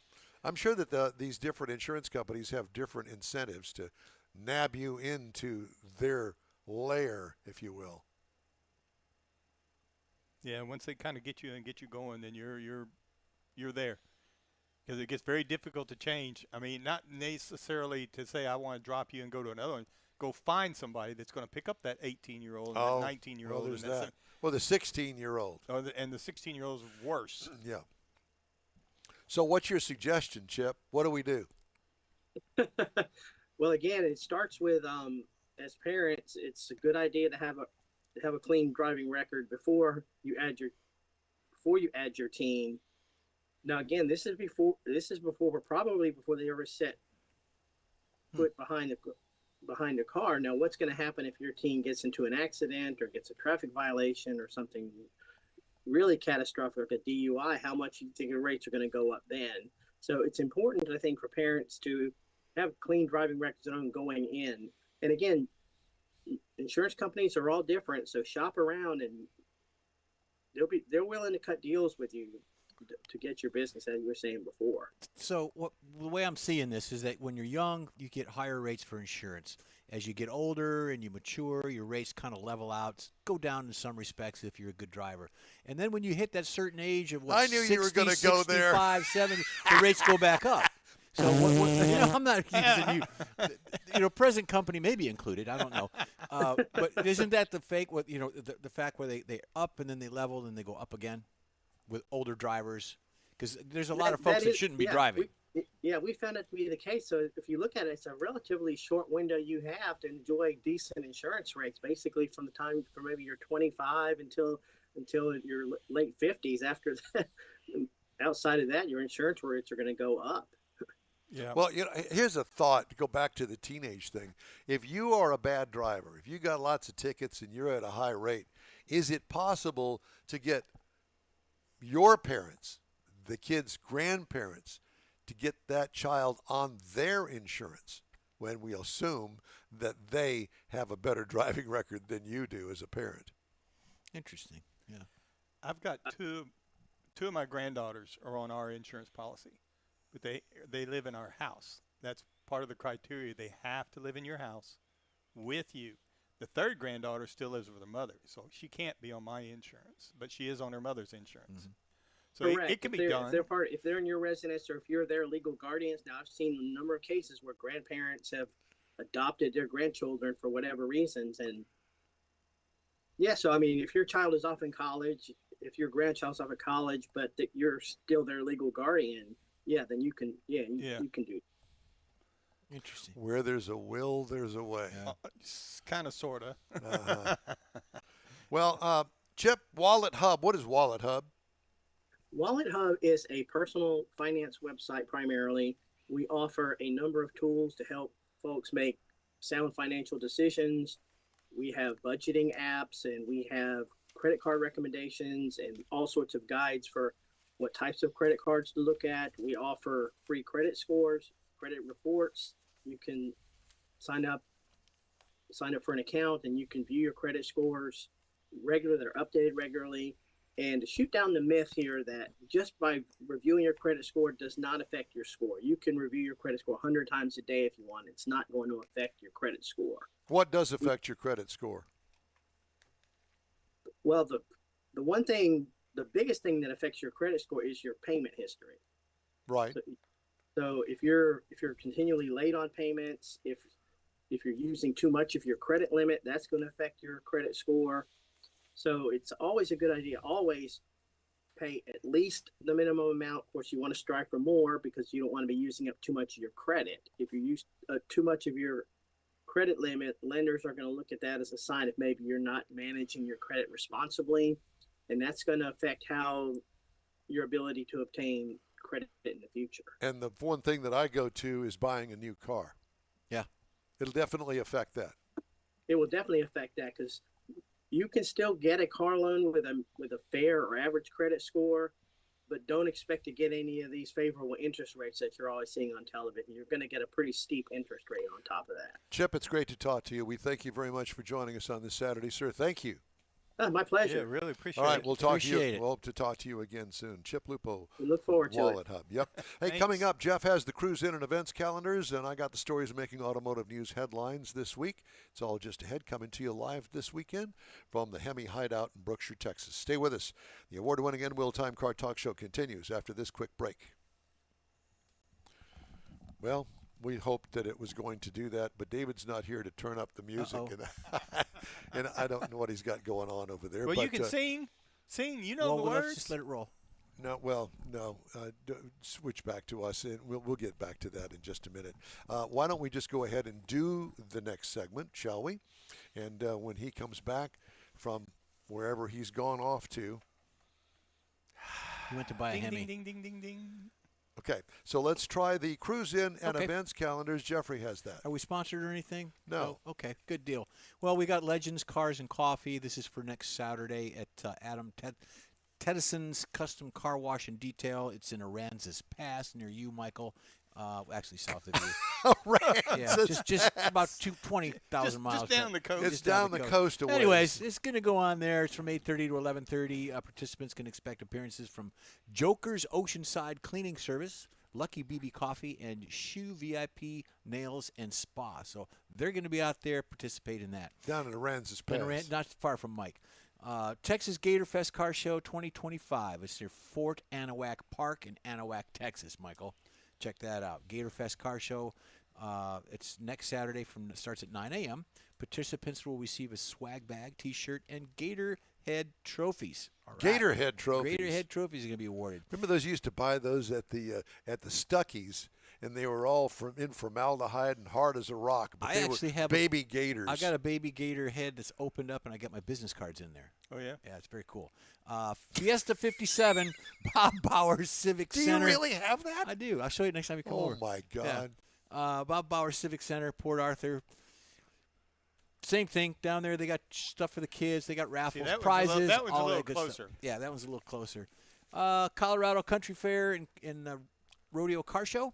I'm sure that these different insurance companies have different incentives to nab you into their lair, if you will. Yeah, once they kind of get you and get you going, then you're there. Because it gets very difficult to change. I mean, not necessarily to say I want to drop you and go to another one. Go find somebody that's going to pick up that 18-year-old and that 19-year-old. Well, there's that. Well, the 16-year-old. And the 16-year-old is worse. Yeah. So what's your suggestion, Chip? What do we do? Well, again, it starts with as parents, it's a good idea to have a clean driving record before you add your teen. Now, again, this is before probably before they ever set foot behind the car. Now, what's going to happen if your teen gets into an accident or gets a traffic violation or something really catastrophic, like a DUI? How much do you think the rates are going to go up then? So it's important, I think, for parents to have clean driving records on going in. And again, insurance companies are all different, so shop around, and they're willing to cut deals with you to get your business, as you were saying before. So the way I'm seeing this is that when you're young, you get higher rates for insurance. As you get older and you mature, your rates kind of level out, go down in some respects if you're a good driver. And then when you hit that certain age of I knew 60, you were going to go there. 65, 70, the rates go back up. So I'm not accusing you. Present company may be included. I don't know. But isn't that the fake? The fact where they up and then they level and they go up again with older drivers? Because there's a lot of folks that shouldn't be driving. We found that to be the case. So if you look at it, it's a relatively short window you have to enjoy decent insurance rates, basically from the time for maybe you're 25 until your late 50s. After that, outside of that, your insurance rates are going to go up. Yeah. Well, here's a thought to go back to the teenage thing. If you are a bad driver, if you got lots of tickets and you're at a high rate, is it possible to get your parents, the kid's grandparents, to get that child on their insurance when we assume that they have a better driving record than you do as a parent? Interesting. Yeah. I've got two of my granddaughters are on our insurance policy, but they live in our house. That's part of the criteria. They have to live in your house with you. The third granddaughter still lives with her mother, so she can't be on my insurance, but she is on her mother's insurance. Mm-hmm. So it can be done. If they're in your residence or if you're their legal guardians. Now, I've seen a number of cases where grandparents have adopted their grandchildren for whatever reasons. And yeah, so I mean, if your child is off in college, if your grandchild's off in college, but that you're still their legal guardian, yeah, then you can, you can do. Interesting. Where there's a will, there's a way. Yeah. Kind of, sort of. Uh-huh. Well, Chip, Wallet Hub. What is Wallet Hub? Wallet Hub is a personal finance website primarily. We offer a number of tools to help folks make sound financial decisions. We have budgeting apps, and we have credit card recommendations and all sorts of guides for what types of credit cards to look at. We offer free credit scores, credit reports. You can sign up for an account, and you can view your credit scores regularly. They're updated regularly. And to shoot down the myth here that just by reviewing your credit score does not affect your score. You can review your credit score 100 times a day if you want. It's not going to affect your credit score. What does affect your credit score? Well, the biggest thing that affects your credit score is your payment history. Right. So if you're continually late on payments, if you're using too much of your credit limit, that's going to affect your credit score. So it's always a good idea, always pay at least the minimum amount. Of course, you want to strive for more because you don't want to be using up too much of your credit. If you use too much of your credit limit, lenders are going to look at that as a sign if maybe you're not managing your credit responsibly. And that's going to affect how your ability to obtain credit in the future. And the one thing that I go to is buying a new car. Yeah. It'll definitely affect that. It will definitely affect that because you can still get a car loan with a fair or average credit score, but don't expect to get any of these favorable interest rates that you're always seeing on television. You're going to get a pretty steep interest rate on top of that. Chip, it's great to talk to you. We thank you very much for joining us on this Saturday, sir. Thank you. My pleasure. Yeah, really appreciate All right, it. we'll talk to you. Appreciate it. We'll hope to talk to you again soon. Chip Lupo, We look forward to it. Wallet Hub. Yep. Hey, coming up, Jeff has the Cruise In and events calendars, and I got the stories making automotive news headlines this week. It's all just ahead, coming to you live this weekend from the HEMI Hideout in Brookshire, Texas. Stay with us. The award-winning End-Wheel Time Car Talk Show continues after this quick break. Well, we hoped that it was going to do that, but David's not here to turn up the music, and I don't know what he's got going on over there. Well, but, you can sing. You know the words. Let's just let it roll. No. Switch back to us, and we'll get back to that in just a minute. Why don't we just go ahead and do the next segment, shall we? And when he comes back from wherever he's gone off to. He went to buy a Ding, Hemi. ding, ding, ding, ding. Okay, so let's try the Cruise In and Okay. events calendars. Jeffrey has that. Are we sponsored or anything? No. Oh, okay, good deal. Well, we got Legends Cars and Coffee. This is for next Saturday at Adam Teddison's Custom Car Wash and Detail. It's in Aransas Pass near you, Michael. Actually, south of you. Yeah, just about 20,000 miles. Just down the coast. It's down the coast away. Anyways, it's going to go on there. It's from 8:30 to 11:30. Participants can expect appearances from Joker's Oceanside Cleaning Service, Lucky BB Coffee, and Shoe VIP Nails and Spa. So they're going to be out there participate in that. Down in Aransas Pass. Not far from Mike. Texas Gator Fest Car Show 2025. It's near Fort Anahuac Park in Anahuac, Texas, Michael. Check that out. Gator Fest Car Show. It's next Saturday starts at 9 a.m. Participants will receive a swag bag, T-shirt, and Gator Head trophies. All right. Gator Head trophies. Gator Head trophies are going to be awarded. Remember those you used to buy those at the Stuckies, and they were all in formaldehyde and hard as a rock. But I they actually were have baby gators. I got a baby Gator head that's opened up, and I got my business cards in there. Oh, yeah? Yeah, it's very cool. Fiesta 57, Bob Bauer Civic Do Center. you really have that? I do. I'll show you next time you come over. Oh my God! Yeah. Bob Bauer Civic Center, Port Arthur. Same thing down there. They got stuff for the kids. They got raffles, prizes. That one's a all little good stuff. closer. Yeah, that one's a little closer. Colorado Country Fair in the Rodeo Car Show.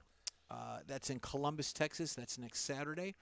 That's in Columbus, Texas. That's next Saturday.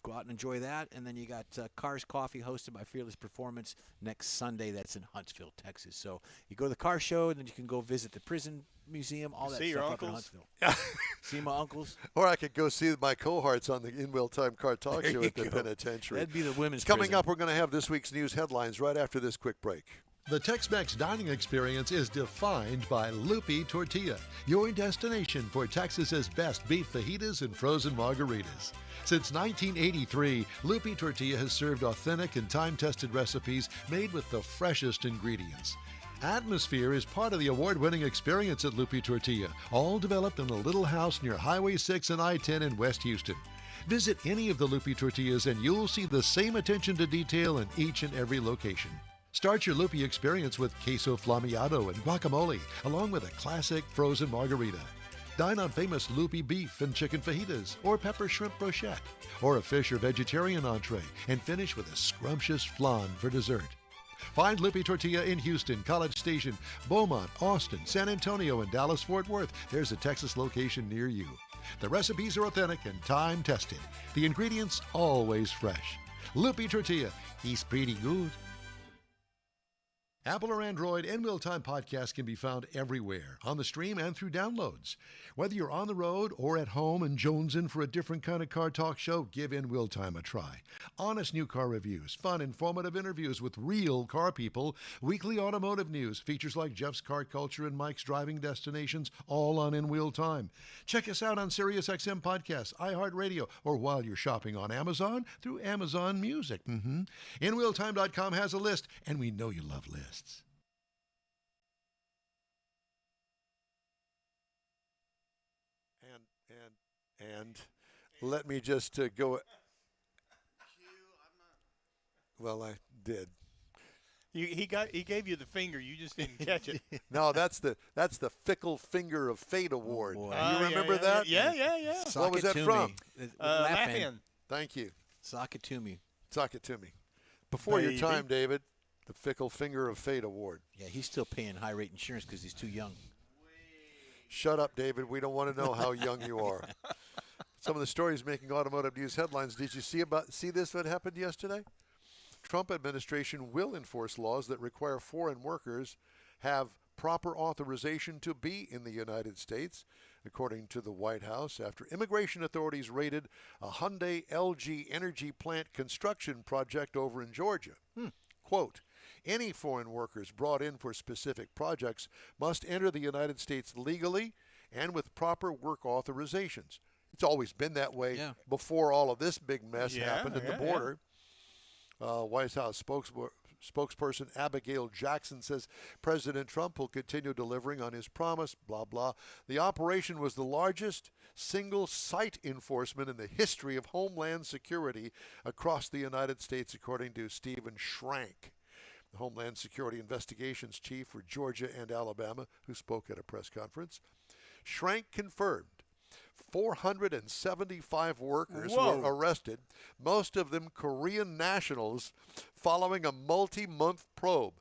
Go out and enjoy that. And then you got Cars Coffee hosted by Fearless Performance next Sunday. That's in Huntsville, Texas. So you go to the car show, and then you can go visit the prison museum, all that See your stuff up in uncles? Huntsville. See my uncles. Or I could go see my cohorts on the In-Wheel Time Car Talk There Show you at the go. penitentiary. That'd be the women's Coming prison. up, we're going to have this week's news headlines right after this quick break. The Tex-Mex dining experience is defined by Lupi Tortilla, your destination for Texas's best beef fajitas and frozen margaritas. Since 1983, Lupi Tortilla has served authentic and time-tested recipes made with the freshest ingredients. Atmosphere is part of the award-winning experience at Lupi Tortilla, all developed in a little house near Highway 6 and I-10 in West Houston. Visit any of the Lupi Tortillas and you'll see the same attention to detail in each and every location. Start your Lupi experience with queso flammeado and guacamole, along with a classic frozen margarita. Dine on famous Lupi beef and chicken fajitas, or pepper shrimp brochette, or a fish or vegetarian entree, and finish with a scrumptious flan for dessert. Find Lupi Tortilla in Houston, College Station, Beaumont, Austin, San Antonio, and Dallas-Fort Worth. There's a Texas location near you. The recipes are authentic and time-tested. The ingredients always fresh. Lupi Tortilla, he's pretty good. Apple or Android, In Wheel Time podcast can be found everywhere, on the stream and through downloads. Whether you're on the road or at home and jonesing for a different kind of car talk show, give In Wheel Time a try. Honest new car reviews, fun, informative interviews with real car people, weekly automotive news, features like Jeff's Car Culture and Mike's Driving Destinations, all on In Wheel Time. Check us out on SiriusXM Podcasts, iHeartRadio, or while you're shopping on Amazon through Amazon Music. InWheelTime.com has a list, and we know you love lists. And let me just go. Well, I did. He gave you the finger. You just didn't catch it. No, that's the Fickle Finger of Fate Award. Oh, you remember that? Yeah. What was that from? Laughing. Thank you. Sock it to me. Sock it to me. Before your Baby. time, David. The Fickle Finger of Fate Award. Yeah, he's still paying high rate insurance because he's too young. Shut up, David. We don't want to know how young you are. Some of the stories making automotive news headlines. Did you see this that happened yesterday? Trump administration will enforce laws that require foreign workers have proper authorization to be in the United States, according to the White House, after immigration authorities raided a Hyundai LG energy plant construction project over in Georgia. Quote, any foreign workers brought in for specific projects must enter the United States legally and with proper work authorizations. It's always been that way before all of this big mess happened at the border. White House spokesperson Abigail Jackson says President Trump will continue delivering on his promise, blah, blah. The operation was the largest single site enforcement in the history of Homeland Security across the United States, according to Stephen Schrank, the Homeland Security Investigations Chief for Georgia and Alabama, who spoke at a press conference. Schrank confirmed 475 workers were arrested, most of them Korean nationals, following a multi-month probe.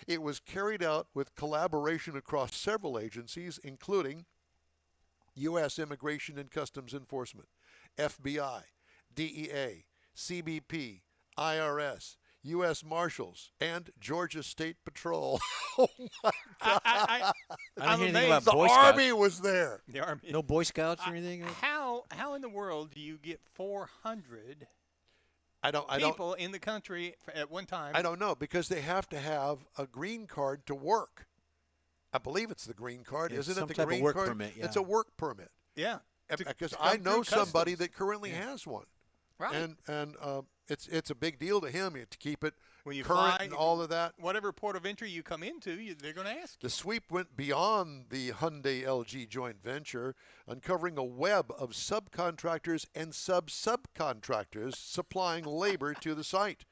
It was carried out with collaboration across several agencies, including U.S. Immigration and Customs Enforcement, FBI, DEA, CBP, IRS, U.S. Marshals, and Georgia State Patrol. Oh, my God. I'm amazed. about The Boy Scouts. Army was there. The Army. No Boy Scouts or anything? How in the world do you get 400 I don't people in the country at one time? I don't know, because they have to have a green card to work. I believe it's the green card, It's isn't it? some The type of green work card. permit, It's yeah. a work permit. Yeah. Because to I come know through somebody customs. that currently has one, Right. and it's a big deal to him to keep it When you current fly, and all of that. Whatever port of entry you come into, they're going to ask you. The sweep went beyond the Hyundai LG joint venture, uncovering a web of subcontractors and subcontractors supplying labor to the site.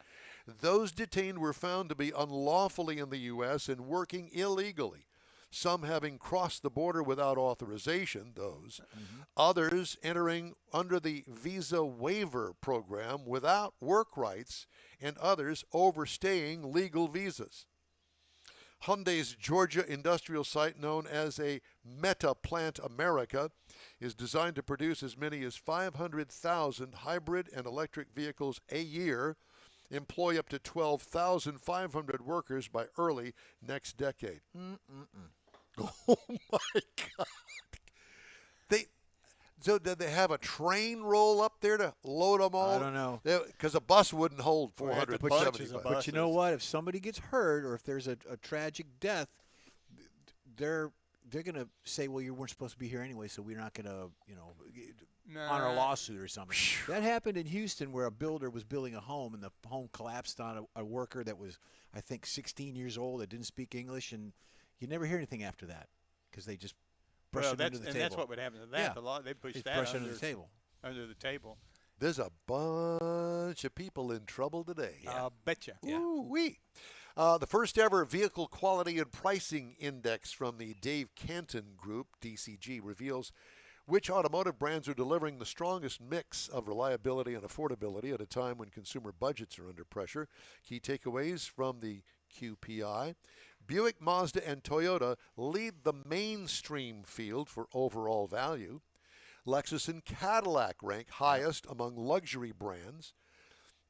Those detained were found to be unlawfully in the U.S. and working illegally, some having crossed the border without authorization, others entering under the visa waiver program without work rights, and others overstaying legal visas. Hyundai's Georgia industrial site, known as a Meta Plant America, is designed to produce as many as 500,000 hybrid and electric vehicles a year, employ up to 12,500 workers by early next decade. Oh, my God. So did they have a train roll up there to load them all? I don't know. Because a bus wouldn't hold Or had the 475. bunches of But you know what? If somebody gets hurt or if there's a tragic death, they're going to say, well, you weren't supposed to be here anyway, so we're not going to, honor a lawsuit or something. That happened in Houston where a builder was building a home and the home collapsed on a worker that was, I think, 16 years old that didn't speak English, and you never hear anything after that because they just brush it under the table. And that's what would happen to that. Yeah. The law, they push It's that brushed under under the table. Under the table. There's a bunch of people in trouble today. I'll betcha. Yeah. Ooh-wee. The first ever Vehicle Quality and Pricing Index from the Dave Canton Group, DCG, reveals which automotive brands are delivering the strongest mix of reliability and affordability at a time when consumer budgets are under pressure. Key takeaways from the QPI. Buick, Mazda, and Toyota lead the mainstream field for overall value. Lexus and Cadillac rank highest among luxury brands.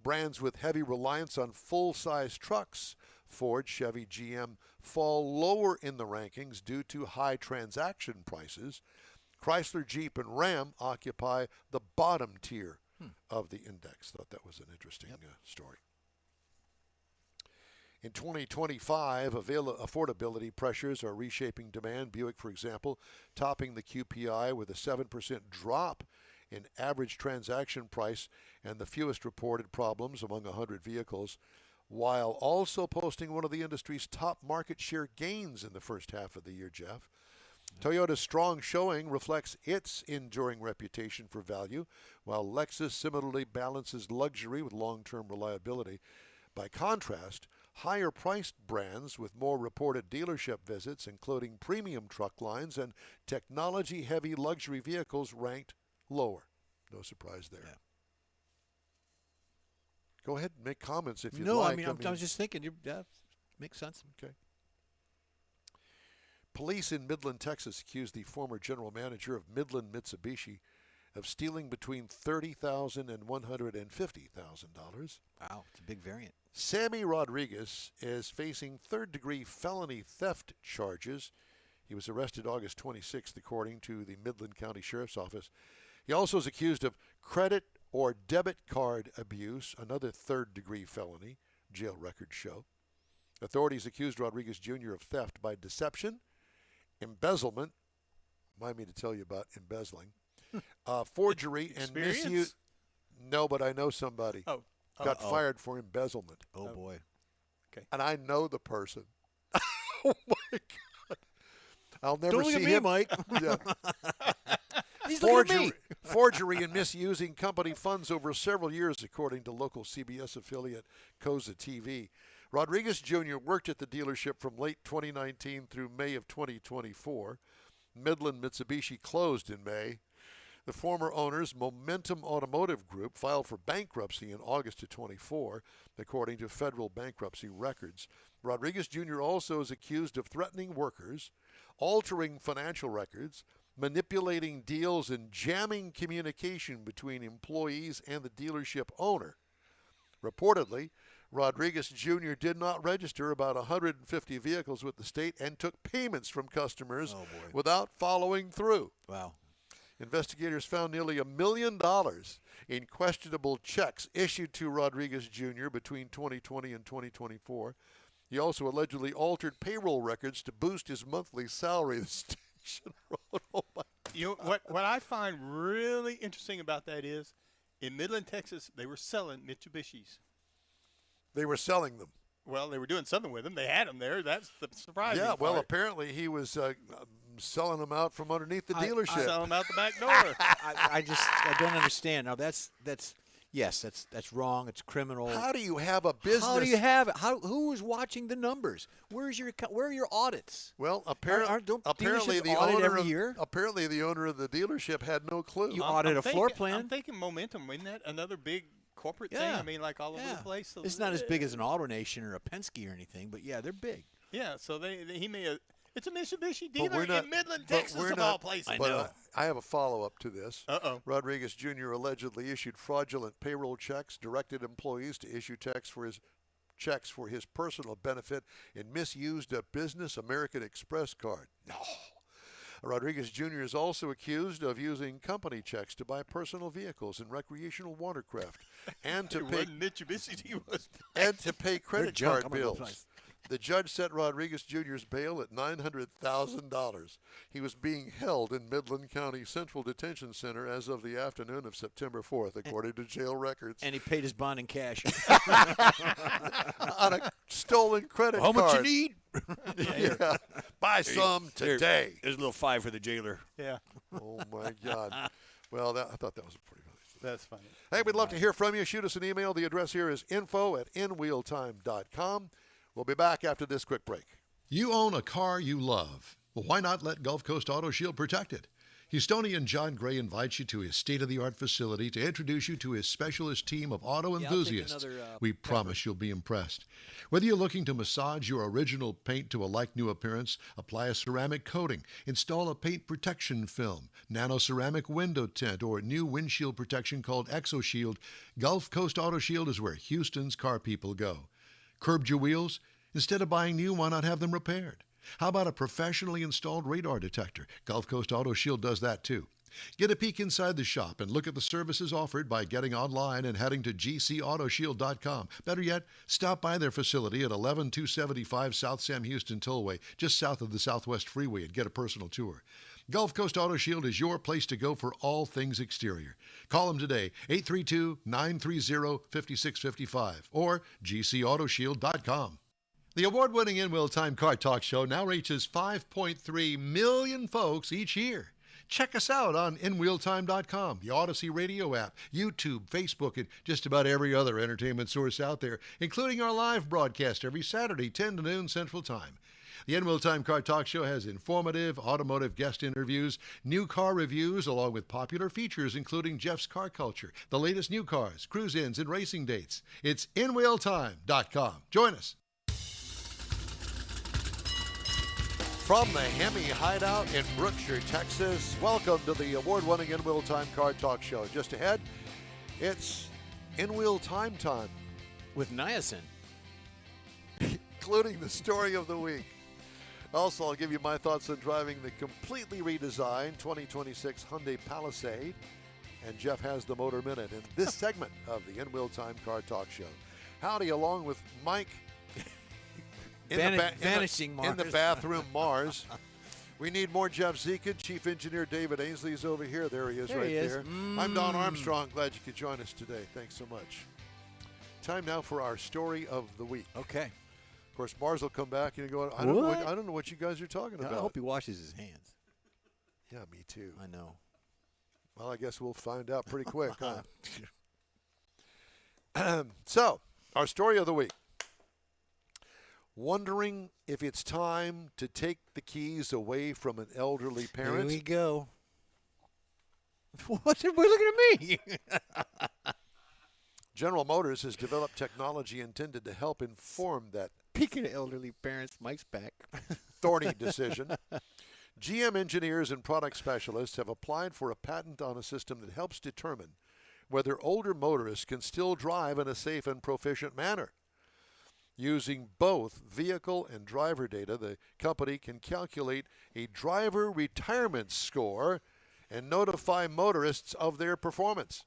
Brands with heavy reliance on full-size trucks, Ford, Chevy, GM, fall lower in the rankings due to high transaction prices. Chrysler, Jeep, and Ram occupy the bottom tier of the index. Thought that was an interesting story. In 2025, affordability pressures are reshaping demand. Buick, for example, topping the QPI with a 7% drop in average transaction price and the fewest reported problems among 100 vehicles, while also posting one of the industry's top market share gains in the first half of the year, Jeff. Toyota's strong showing reflects its enduring reputation for value, while Lexus similarly balances luxury with long-term reliability. By contrast, higher-priced brands with more reported dealership visits, including premium truck lines and technology-heavy luxury vehicles, ranked lower. No surprise there. Yeah. Go ahead and make comments if you'd No, like. I was just thinking. Makes sense. Okay. Police in Midland, Texas, accused the former general manager of Midland Mitsubishi of stealing between $30,000 and $150,000. Wow, it's a big variant. Sammy Rodriguez is facing third-degree felony theft charges. He was arrested August 26th, according to the Midland County Sheriff's Office. He also is accused of credit or debit card abuse, another third-degree felony, jail records show. Authorities accused Rodriguez Jr. of theft by deception, embezzlement, remind me to tell you about embezzling, forgery, and misuse. No, but I know somebody. Got fired for embezzlement. Oh, boy. Okay. And I know the person. Oh, my God. I'll never Don't look see at me, him. Mike. Yeah. He's looking at me. Forgery and misusing company funds over several years, according to local CBS affiliate Koza TV. Rodriguez Jr. worked at the dealership from late 2019 through May of 2024. Midland Mitsubishi closed in May. The former owner's Momentum Automotive Group filed for bankruptcy in August of 24, according to federal bankruptcy records. Rodriguez Jr. also is accused of threatening workers, altering financial records, manipulating deals, and jamming communication between employees and the dealership owner. Reportedly, Rodriguez Jr. did not register about 150 vehicles with the state and took payments from customers without following through. Wow. Investigators found nearly $1 million in questionable checks issued to Rodriguez Jr. between 2020 and 2024. He also allegedly altered payroll records to boost his monthly salary. The station wrote, oh my You know, what I find really interesting about that is, in Midland, Texas, they were selling Mitsubishis. They were selling them. Well, they were doing something with them. They had them there. That's the surprising Yeah, well, part. apparently he was selling them out from underneath the dealership. Selling them out the back door. I don't understand. Now that's wrong. It's criminal. How do you have a business? How do you have it? Who is watching the numbers? Where are your audits? Well, Don't apparently dealerships the audit owner every of, year? apparently the owner of the dealership had no clue. You audit a floor plan. I'm thinking Momentum. Isn't that another big corporate thing? Yeah. I mean, like all over the place. So it's not as big as an AutoNation or a Penske or anything, but yeah, they're big. Yeah, so he may have. It's a Mitsubishi But dealer in Midland, Texas, of all places. I But know. I have a follow-up to this. Uh-oh. Rodriguez Jr. allegedly issued fraudulent payroll checks, directed employees to issue checks for his personal benefit, and misused a Business American Express card. No. Rodriguez Jr. is also accused of using company checks to buy personal vehicles and recreational watercraft and to It pay wasn't Mitsubishi. He was. and to pay credit junk. card I'm gonna go bills. price. The judge set Rodriguez Jr.'s bail at $900,000. He was being held in Midland County Central Detention Center as of the afternoon of September 4th, according to jail records. And he paid his bond in cash. On a stolen credit How card. much you need? Yeah. Buy some today. There's a little $5 for the jailer. Yeah, Oh, my God. Well, I thought that was pretty funny. that's funny. Hey, we'd love to hear from you. Shoot us an email. The address here is info@inwheeltime.com. We'll be back after this quick break. You own a car you love. Well, why not let Gulf Coast Auto Shield protect it? Houstonian John Gray invites you to his state-of-the-art facility to introduce you to his specialist team of auto Yeah, I'll take enthusiasts. another, We promise you'll be impressed. Whether you're looking to massage your original paint to a like-new appearance, apply a ceramic coating, install a paint protection film, nano-ceramic window tint, or new windshield protection called ExoShield, Gulf Coast Auto Shield is where Houston's car people go. Curbed your wheels? Instead of buying new, why not have them repaired? How about a professionally installed radar detector? Gulf Coast Auto Shield does that too. Get a peek inside the shop and look at the services offered by getting online and heading to gcautoshield.com. Better yet, stop by their facility at 11275 South Sam Houston Tollway, just south of the Southwest Freeway, and get a personal tour. Gulf Coast Auto Shield is your place to go for all things exterior. Call them today, 832-930-5655 or gcautoshield.com. The award-winning In Wheel Time Car Talk Show now reaches 5.3 million folks each year. Check us out on InWheelTime.com, the Odyssey Radio app, YouTube, Facebook, and just about every other entertainment source out there, including our live broadcast every Saturday, 10 to noon Central Time. The In Wheel Time Car Talk Show has informative automotive guest interviews, new car reviews, along with popular features including Jeff's Car Culture, the latest new cars, cruise-ins, and racing dates. It's InWheelTime.com. Join us. From the HEMI Hideout in Brookshire, Texas, welcome to the award-winning In-Wheel Time Car Talk Show. Just ahead, it's In-Wheel Time time, With niacin. including the story of the week. Also, I'll give you my thoughts on driving the completely redesigned 2026 Hyundai Palisade. And Jeff has the Motor Minute in this segment of the In-Wheel Time Car Talk Show. Howdy, along with Mike Vanishing Mars. in the bathroom, Mars. We need more Jeff Zeka. Chief Engineer David Ainsley's over here. There he is, There right he is. there. I'm Don Armstrong. Glad you could join us today. Thanks so much. Time now for our story of the week. Okay. Of course, Mars will come back and go, I don't know what you guys are talking I about. hope he washes his hands. Yeah, me too. I know. Well, I guess we'll find out pretty quick, huh? So, our story of the week. Wondering if it's time to take the keys away from an elderly parent? Here we go. What's everybody looking at me? General Motors has developed technology intended to help inform that Speaking of elderly parents, Mike's back. thorny decision. GM engineers and product specialists have applied for a patent on a system that helps determine whether older motorists can still drive in a safe and proficient manner. Using both vehicle and driver data, the company can calculate a driver retirement score and notify motorists of their performance.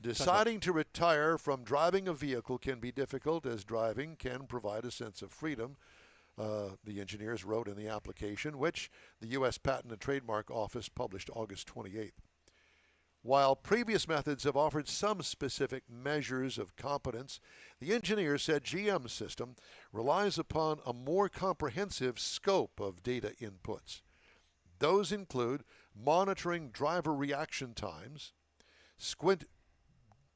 Deciding to retire from driving a vehicle can be difficult, as driving can provide a sense of freedom, the engineers wrote in the application, which the U.S. Patent and Trademark Office published August 28th. While previous methods have offered some specific measures of competence, the engineer said GM's system relies upon a more comprehensive scope of data inputs. Those include monitoring driver reaction times.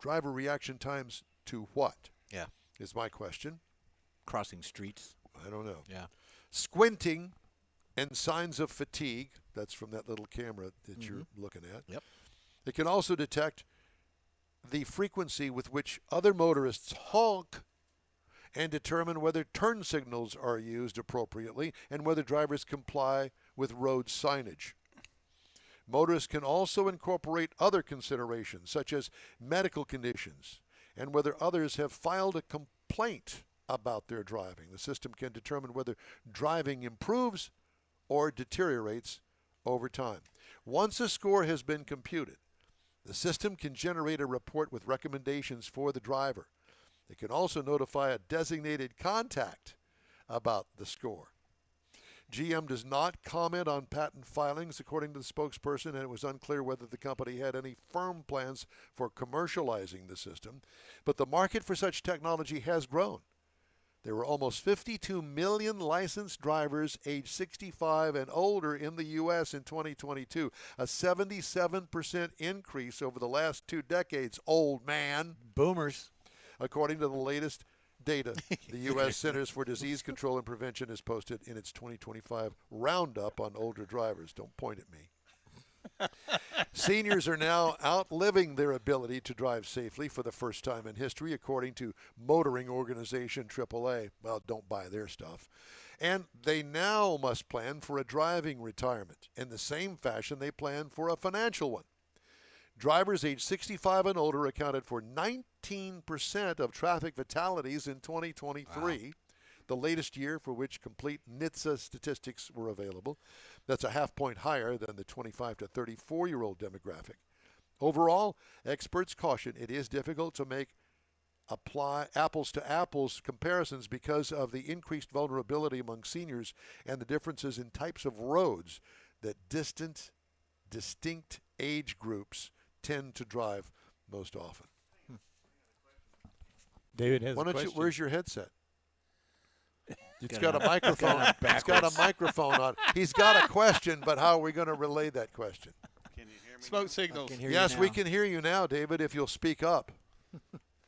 Driver reaction times to what? Yeah. Is my question. Crossing streets. I don't know. Yeah. Squinting and signs of fatigue. That's from that little camera that you're looking at. Yep. It can also detect the frequency with which other motorists honk and determine whether turn signals are used appropriately and whether drivers comply with road signage. Motorists can also incorporate other considerations, such as medical conditions and whether others have filed a complaint about their driving. The system can determine whether driving improves or deteriorates over time. Once a score has been computed, the system can generate a report with recommendations for the driver. It can also notify a designated contact about the score. GM does not comment on patent filings, according to the spokesperson, and it was unclear whether the company had any firm plans for commercializing the system. But the market for such technology has grown. There were almost 52 million licensed drivers aged 65 and older in the U.S. in 2022, a 77% increase over the last 2 decades, old man. Boomers. According to the latest data the U.S. Centers for Disease Control and Prevention has posted in its 2025 roundup on older drivers. Don't point at me. Seniors are now outliving their ability to drive safely for the first time in history, according to motoring organization AAA. Well, don't buy their stuff. And they now must plan for a driving retirement in the same fashion they plan for a financial one. Drivers aged 65 and older accounted for 19% of traffic fatalities in 2023, the latest year for which complete NHTSA statistics were available. That's a half point higher than the 25 to 34-year-old demographic. Overall, experts caution it is difficult to make apples-to-apples comparisons because of the increased vulnerability among seniors and the differences in types of roads that distinct age groups tend to drive most often. David has Why a don't question. where's your headset? It's Got got it a microphone. It's got a microphone on. He's got a question, but how are we going to relay that question? Can you hear me? Smoke now? signals. Can hear you Yes, we now. can hear you now, David, if you'll speak up.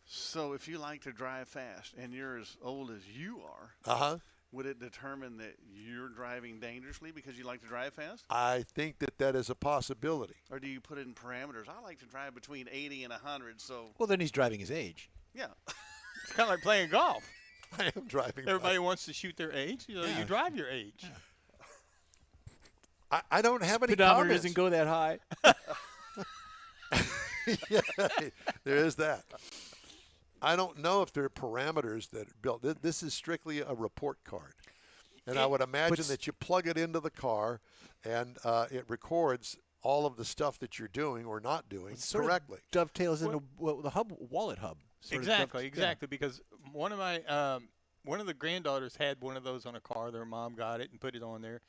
So if you like to drive fast and you're as old as you are, Uh-huh. would it determine that you're driving dangerously because you like to drive fast? I think that is a possibility. Or do you put in parameters? I like to drive between 80 and 100, so Well, then he's driving his age. yeah. It's kind of like playing golf. I am driving. Everybody wants to shoot their age. You know, Yeah. you drive your age. I don't have any Speedometer comments. doesn't go that high. Yeah, there is that. I don't know if there are parameters that are built. This is strictly a report card. And I would imagine that you plug it into the car and it records all of the stuff that you're doing or not doing Sort of correctly. dovetails into the wallet hub. Sort of Exactly. yeah. Because one of my one of the granddaughters had one of those on a car. Their mom got it and put it on there,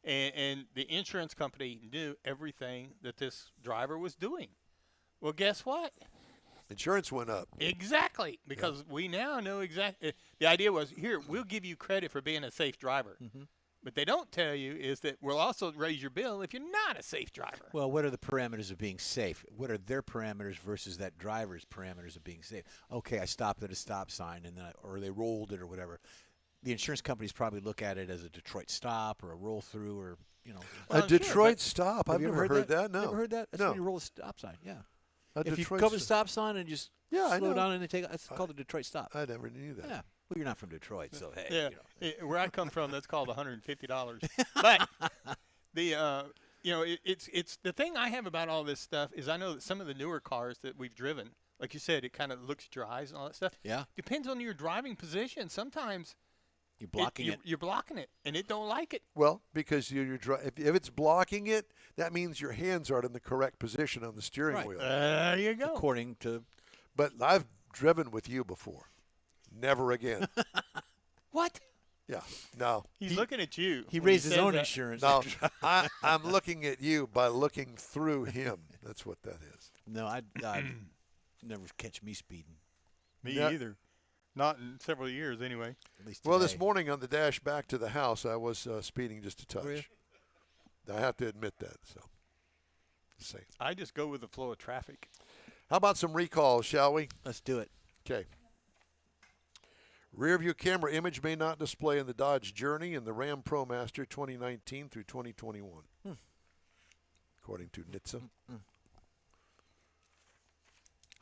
and the insurance company knew everything that this driver was doing. Well, guess what? Insurance went up. Exactly, because we now know exactly. The idea was, here, we'll give you credit for being a safe driver. Mm-hmm. But they don't tell you is that we'll also raise your bill if you're not a safe driver. Well, what are the parameters of being safe? What are their parameters versus that driver's parameters of being safe? Okay, I stopped at a stop sign, and then or they rolled it or whatever. The insurance companies probably look at it as a Detroit stop or a roll through or, you know. A Well, Detroit sure, stop. Have I've you never ever heard that. No. Never heard that? That's No. when you roll a stop sign, yeah. A If Detroit you come to a stop. stop sign and just Yeah, I slow know. down and they take it's called a Detroit stop. I never knew that. Yeah. Well, you're not from Detroit, so hey. Yeah, You know. where I come from, that's called $150. But the it's the thing I have about all this stuff is I know that some of the newer cars that we've driven, like you said, it kind of looks dry and all that stuff. Yeah. Depends on your driving position. Sometimes You're blocking it. You're blocking it, and it don't like it. Well, because if it's blocking it, that means your hands aren't in the correct position on the steering Right. wheel. There you go. According to But I've driven with you before. Never again. What? Yeah. No. He's looking at you. he when raised his says own that. insurance. No. I'm looking at you by looking through him. That's what that is. No, I'd never catch me speeding. Me Yeah. either. Not in several years, anyway. At least Well, today. this morning on the dash back to the house, I was speeding just a touch. Were you? I have to admit that. So, just saying. I just go with the flow of traffic. How about some recalls, shall we? Let's do it. Okay. Rear view camera image may not display in the Dodge Journey and the Ram ProMaster 2019 through 2021, according to NHTSA.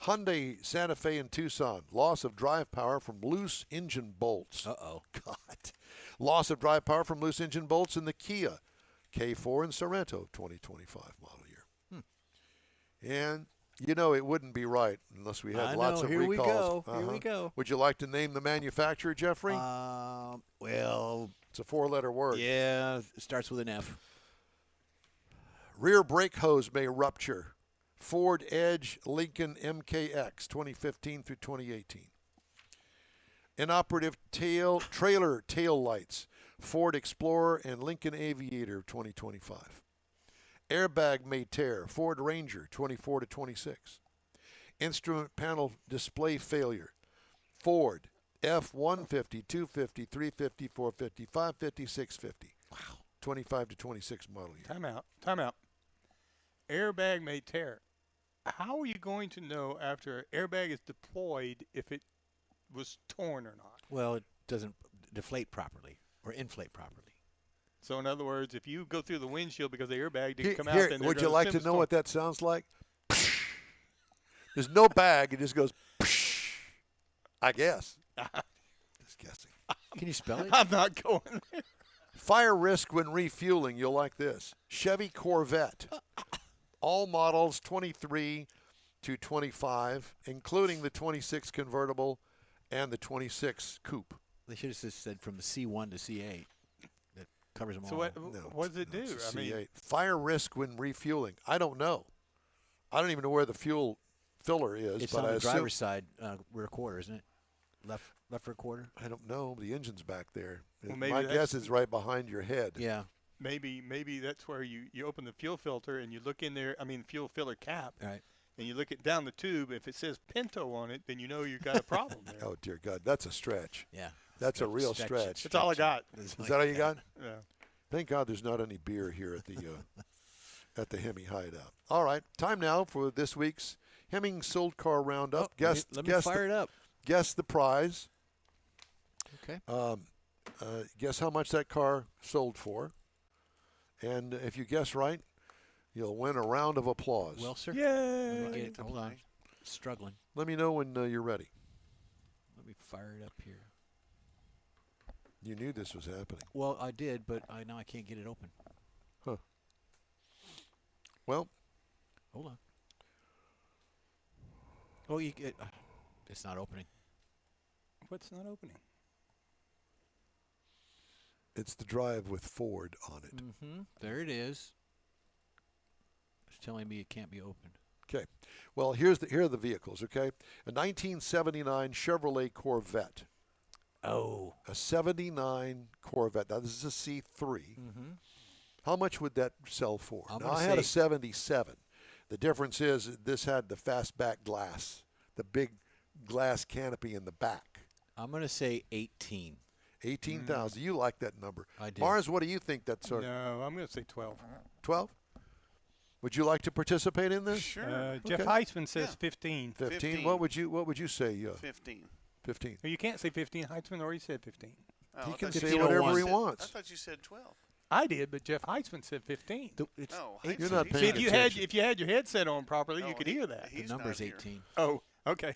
Hyundai Santa Fe in Tucson, loss of drive power from loose engine bolts. Uh-oh. God. Loss of drive power from loose engine bolts in the Kia K4 and Sorento 2025 model year. And You know it wouldn't be right unless we had I lots know. of Here recalls. we go. Here we go. Would you like to name the manufacturer, Jeffrey? Well, It's a 4-letter word. yeah, it starts with an F. Rear brake hose may rupture. Ford Edge, Lincoln MKX, 2015 through 2018. Inoperative trailer tail lights. Ford Explorer and Lincoln Aviator, 2025. Airbag may tear. Ford Ranger, 24 to 26. Instrument panel display failure. Ford F-150, 250, 350, 450, 550, 650. Wow. 25 to 26 model year. Time out. Airbag may tear. How are you going to know after an airbag is deployed if it was torn or not? Well, it doesn't deflate properly or inflate properly. So, in other words, if you go through the windshield because the airbag didn't come Here, out, then would you like to know what that sounds like? There's no bag. It just goes, I guess. Just guessing. Can you spell it? I'm not going there. Fire risk when refueling. You'll like this. Chevy Corvette. All models 23 to 25, including the 26 convertible and the 26 coupe. They should have just said from the C1 to C8. That covers them So all. what does it do? It's a I mean, C8. Fire risk when refueling. I don't know. I don't even know where the fuel filler is. It's but on I the assume, driver's side rear quarter, isn't it? Left rear quarter? I don't know. The engine's back there. Well, maybe My that's- guess is right behind your head. Yeah. maybe that's where you open the fuel filter and you look in there. I mean, fuel filler cap. All right. And you look it down the tube. If it says Pinto on it, then you know you've got a problem there. Oh, dear God. That's a stretch. Yeah. That's a real stretch. That's all I got. Is that all you got? Yeah. Thank God there's not any beer here at the HEMI Hideout. All right. Time now for this week's Hemming Sold Car Roundup. Let me fire it up. Guess the prize. Okay. Guess how much that car sold for. And if you guess right, you'll win a round of applause. Well, sir. Yay! Hold on. Struggling. Let me know when you're ready. Let me fire it up here. You knew this was happening. Well, I did, but now I can't get it open. Huh. Well. Hold on. Oh, it's not opening. What's not opening? It's the drive with Ford on it. Mm-hmm. There it is. It's telling me it can't be opened. Okay. Well, here are the vehicles, okay? A 1979 Chevrolet Corvette. Oh. A 79 Corvette. Now, this is a C3. Mm-hmm. How much would that sell for? I'm Now, gonna I had a say- 77. The difference is this had the fastback glass, the big glass canopy in the back. I'm going to say 18. 18,000. You like that number. I do. Mars, what do you think that's No, I'm going to say 12. 12? Would you like to participate in this? Sure. Jeff Okay. Heisman says Yeah. 15. 15. 15. What would you say? 15. 15. You can't say 15. Heisman already said 15. Oh, He I can thought you say said- whatever he I wants. thought you said 12. I did, but Jeff Heisman said 15. No, You're not he's paying See, attention. if you had your headset on properly, No, you could he- hear that. The he's number's not here. 18. Oh, okay.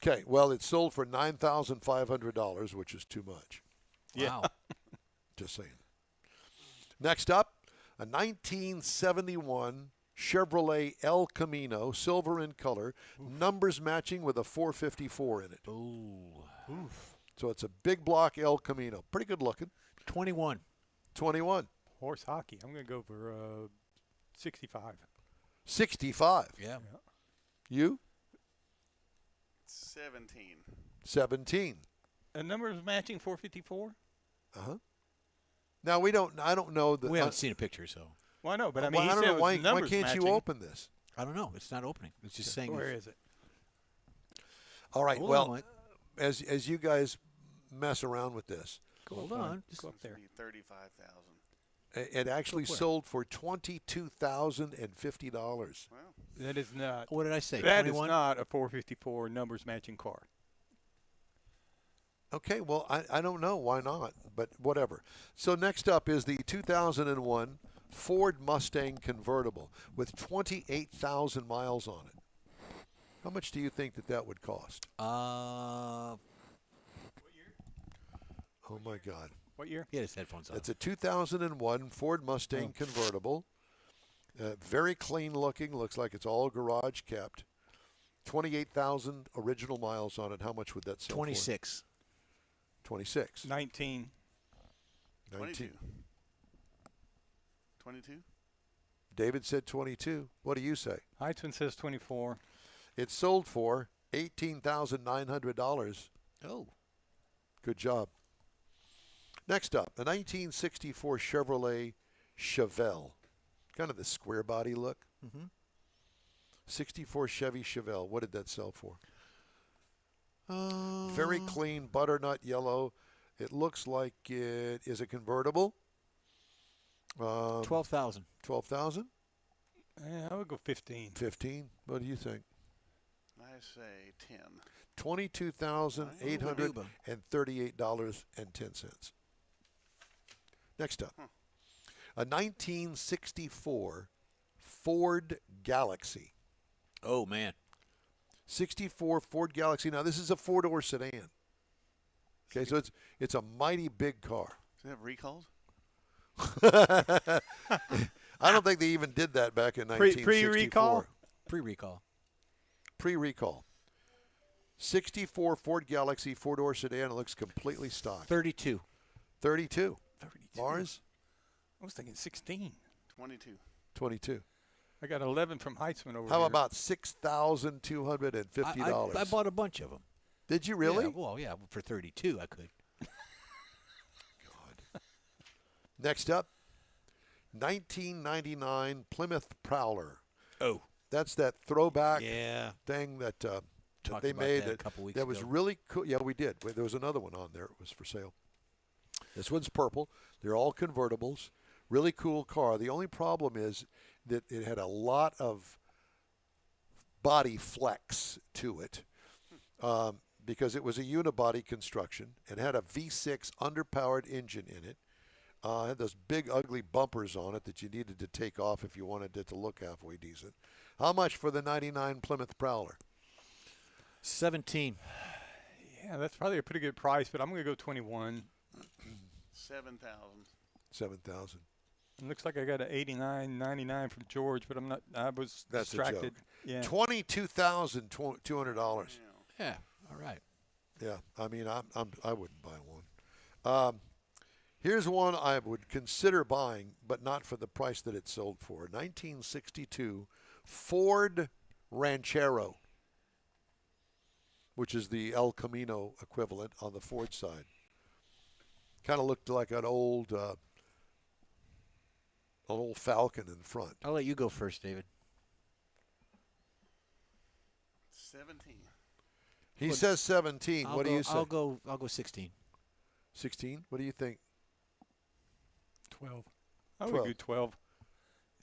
Okay. Well, it sold for $9,500, which is too much. Yeah. Wow. Just saying. Next up, a 1971 Chevrolet El Camino, silver in color, numbers matching with a 454 in it. Ooh. Oof. So it's a big block El Camino. Pretty good looking. 21. 21. Horse hockey. I'm going to go for 65. 65. Yeah. You? 17. 17. A number is matching 454? Uh-huh. Now, I don't know the. We haven't seen a picture, so Well, I know, but I mean, well, he I don't said know. it was Why numbers can't matching. you open this? I don't know. It's not opening. It's just saying. Where is it? All right. Hold well, on, Mike. as you guys mess around with this, Hold on. Just Go up there. Be 35,000. it actually where? sold for $22,050. Wow. That is not. What did I say? That is 21? not a 454 numbers matching car. Okay, well, I don't know. Why not? But whatever. So next up is the 2001 Ford Mustang convertible with 28,000 miles on it. How much do you think that would cost? Uh, Oh, my God. What year? he had his headphones on. It's a 2001 Ford Mustang convertible. Very clean looking. Looks like it's all garage kept. 28,000 original miles on it. How much would that sell 26. for? 26. 19. 19. 22. David said 22. What do you say? Heitzman says 24. It sold for $18,900. Oh. Good job. Next up, a 1964 Chevrolet Chevelle. Kind of the square body look. Mm-hmm. 64 Chevy Chevelle. What did that sell for? Very clean, butternut yellow. It looks like it is a convertible. 12,000. 12,000? Yeah, I would go 15. 15? What do you think? I say 10. $22,838.10. Next up, a 1964 Ford Galaxy. Oh, man. 64 Ford Galaxy. Now, this is a four-door sedan. Okay, so it's a mighty big car. Does it have recalls? I don't think they even did that back in 1964. Pre-recall? Pre-recall. Pre-recall. 64 Ford Galaxy four-door sedan. It looks completely stock. 32. 32. 32. Mars? I was thinking 16. 22. 22. I got 11 from Heitzman over How here. about $6,250? I bought a bunch of them. Did you really? Yeah, well, yeah, for 32 I could. God. Next up, 1999 Plymouth Prowler. Oh. That's that throwback Yeah. thing that Talked they about made that a couple weeks that was ago. really cool. Yeah, we did. There was another one on there. It was for sale. This one's purple. They're all convertibles. Really cool car. The only problem is that it had a lot of body flex to it because it was a unibody construction and had a V6 underpowered engine in it. Had those big ugly bumpers on it that you needed to take off if you wanted it to look halfway decent. How much for the 99 Plymouth Prowler? 17. Yeah, that's probably a pretty good price, but I'm going to go 21. 7,000. 7,000. It looks like I got an 89.99 from George, but I'm not. I was That's a distracted. joke. Yeah. $22,200. Yeah. All right. Yeah, I mean, I wouldn't buy one. Here's one I would consider buying, but not for the price that it sold for. 1962 Ford Ranchero, which is the El Camino equivalent on the Ford side. Kind of looked like an old Falcon in front. I'll let you go first, David. 17. He says 17. What do you say? I'll go 16. 16? What do you think? 12. I would 12. do 12.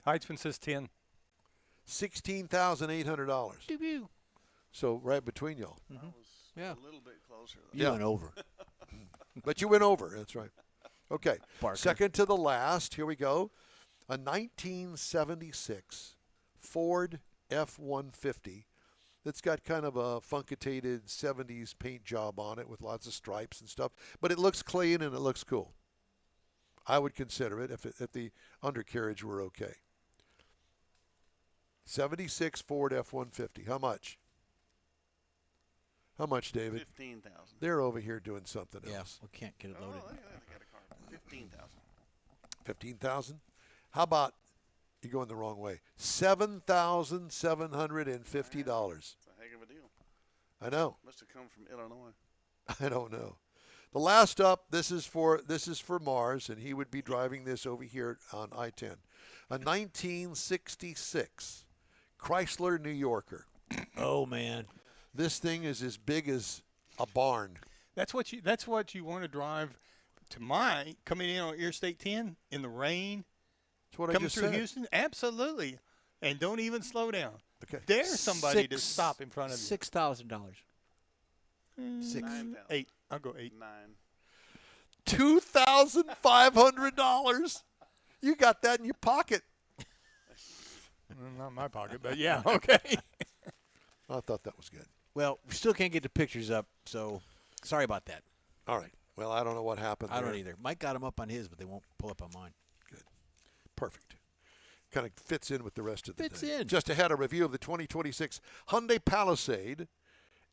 Heitzman says 10. $16,800. Doo-boo. So right between y'all. I was Yeah. a little bit closer. Though. You Yeah. went over. But you went over. That's right. Okay. Barker. Second to the last. Here we go. A 1976 Ford F-150 that's got kind of a funkitated 70s paint job on it with lots of stripes and stuff. But it looks clean and it looks cool. I would consider it if the undercarriage were okay. 76 Ford F-150. How much? How much, David? 15,000. They're over here doing something Yeah, else. we can't get it Oh, loaded. look at that. They got a car. 15,000. 15,000. How about you're going the wrong way? $7,750. It's a heck of a deal. I know. Must have come from Illinois. I don't know. The last up, this is for Mars, and he would be driving this over here on I-10. A 1966 Chrysler New Yorker. Oh, man. This thing is as big as a barn. That's what you want to drive to coming in on Interstate 10 in the rain. That's what I Coming just through said. Houston? Absolutely. And don't even slow down. Okay. There's somebody to stop in front of you. $6,000. 6. 9,000. 8. I'll go 8. 9. $2,500. You got that in your pocket. Well, not in my pocket, but yeah, okay. I thought that was good. Well, we still can't get the pictures up, so sorry about that. All right. Well, I don't know what happened I there. don't either. Mike got them up on his, but they won't pull up on mine. Good. Perfect. kind of fits in with the rest of the Fits day. in. Just ahead, a review of the 2026 Hyundai Palisade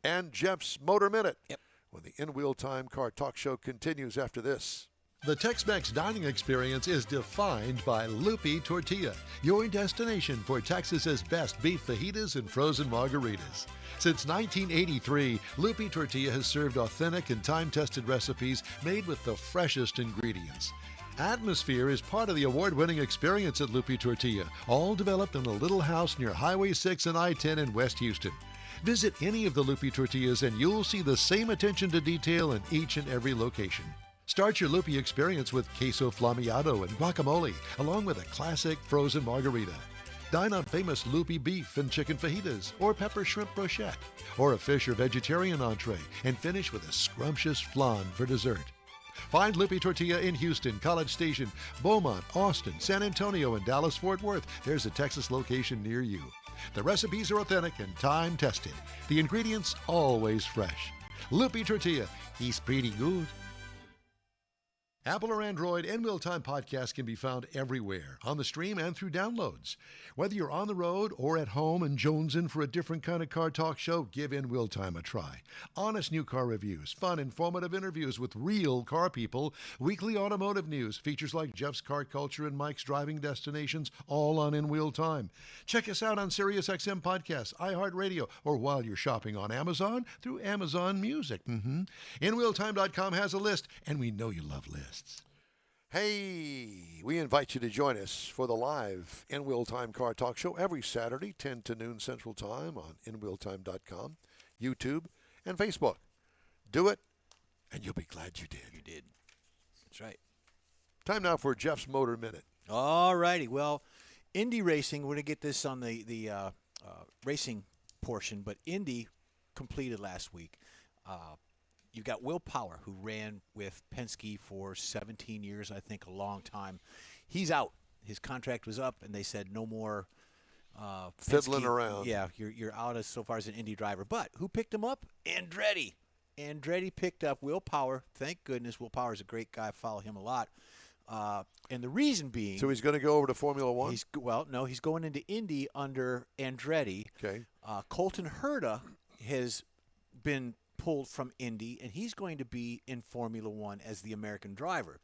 and Jeff's Motor Minute. Yep. When the In-Wheel Time Car Talk Show continues after this. The Tex-Mex dining experience is defined by Lupi Tortilla, your destination for Texas's best beef fajitas and frozen margaritas. Since 1983, Lupi Tortilla has served authentic and time-tested recipes made with the freshest ingredients. Atmosphere is part of the award-winning experience at Lupi Tortilla, all developed in a little house near Highway 6 and I-10 in West Houston. Visit any of the Lupi Tortillas and you'll see the same attention to detail in each and every location. Start your Lupi experience with queso flammeado and guacamole, along with a classic frozen margarita. Dine on famous Lupi beef and chicken fajitas, or pepper shrimp brochette, or a fish or vegetarian entree, and finish with a scrumptious flan for dessert. Find Lupi Tortilla in Houston, College Station, Beaumont, Austin, San Antonio, and Dallas-Fort Worth. There's a Texas location near you. The recipes are authentic and time-tested. The ingredients always fresh. Lupi Tortilla, he's pretty good. Apple or Android, In-Wheel Time podcast can be found everywhere, on the stream and through downloads. Whether you're on the road or at home and jonesing for a different kind of car talk show, give In-Wheel Time a try. Honest new car reviews, fun, informative interviews with real car people, weekly automotive news, features like Jeff's Car Culture and Mike's Driving Destinations, all on In-Wheel Time. Check us out on SiriusXM Podcasts, iHeartRadio, or while you're shopping on Amazon, through Amazon Music. InWheelTime.com has a list, and we know you love lists. Hey, we invite you to join us for the live In-Wheel Time Car Talk Show every Saturday, 10 to noon Central Time on InWheelTime.com, YouTube, and Facebook. Do it, and you'll be glad you did. You did. That's right. Time now for Jeff's Motor Minute. All righty. Well, Indy racing, we're going to get this on the racing portion, but Indy completed last week. You've got Will Power, who ran with Penske for 17 years, I think, a long time. He's out. His contract was up, and they said no more Fiddling Penske. around. Yeah, you're out so far as an Indy driver. But who picked him up? Andretti. Andretti picked up Will Power. Thank goodness. Will Power is a great guy. I follow him a lot. And the reason being... So he's going to go over to Formula One? He's going into Indy under Andretti. Okay. Colton Herta has been pulled from Indy, and he's going to be in Formula One as the American driver.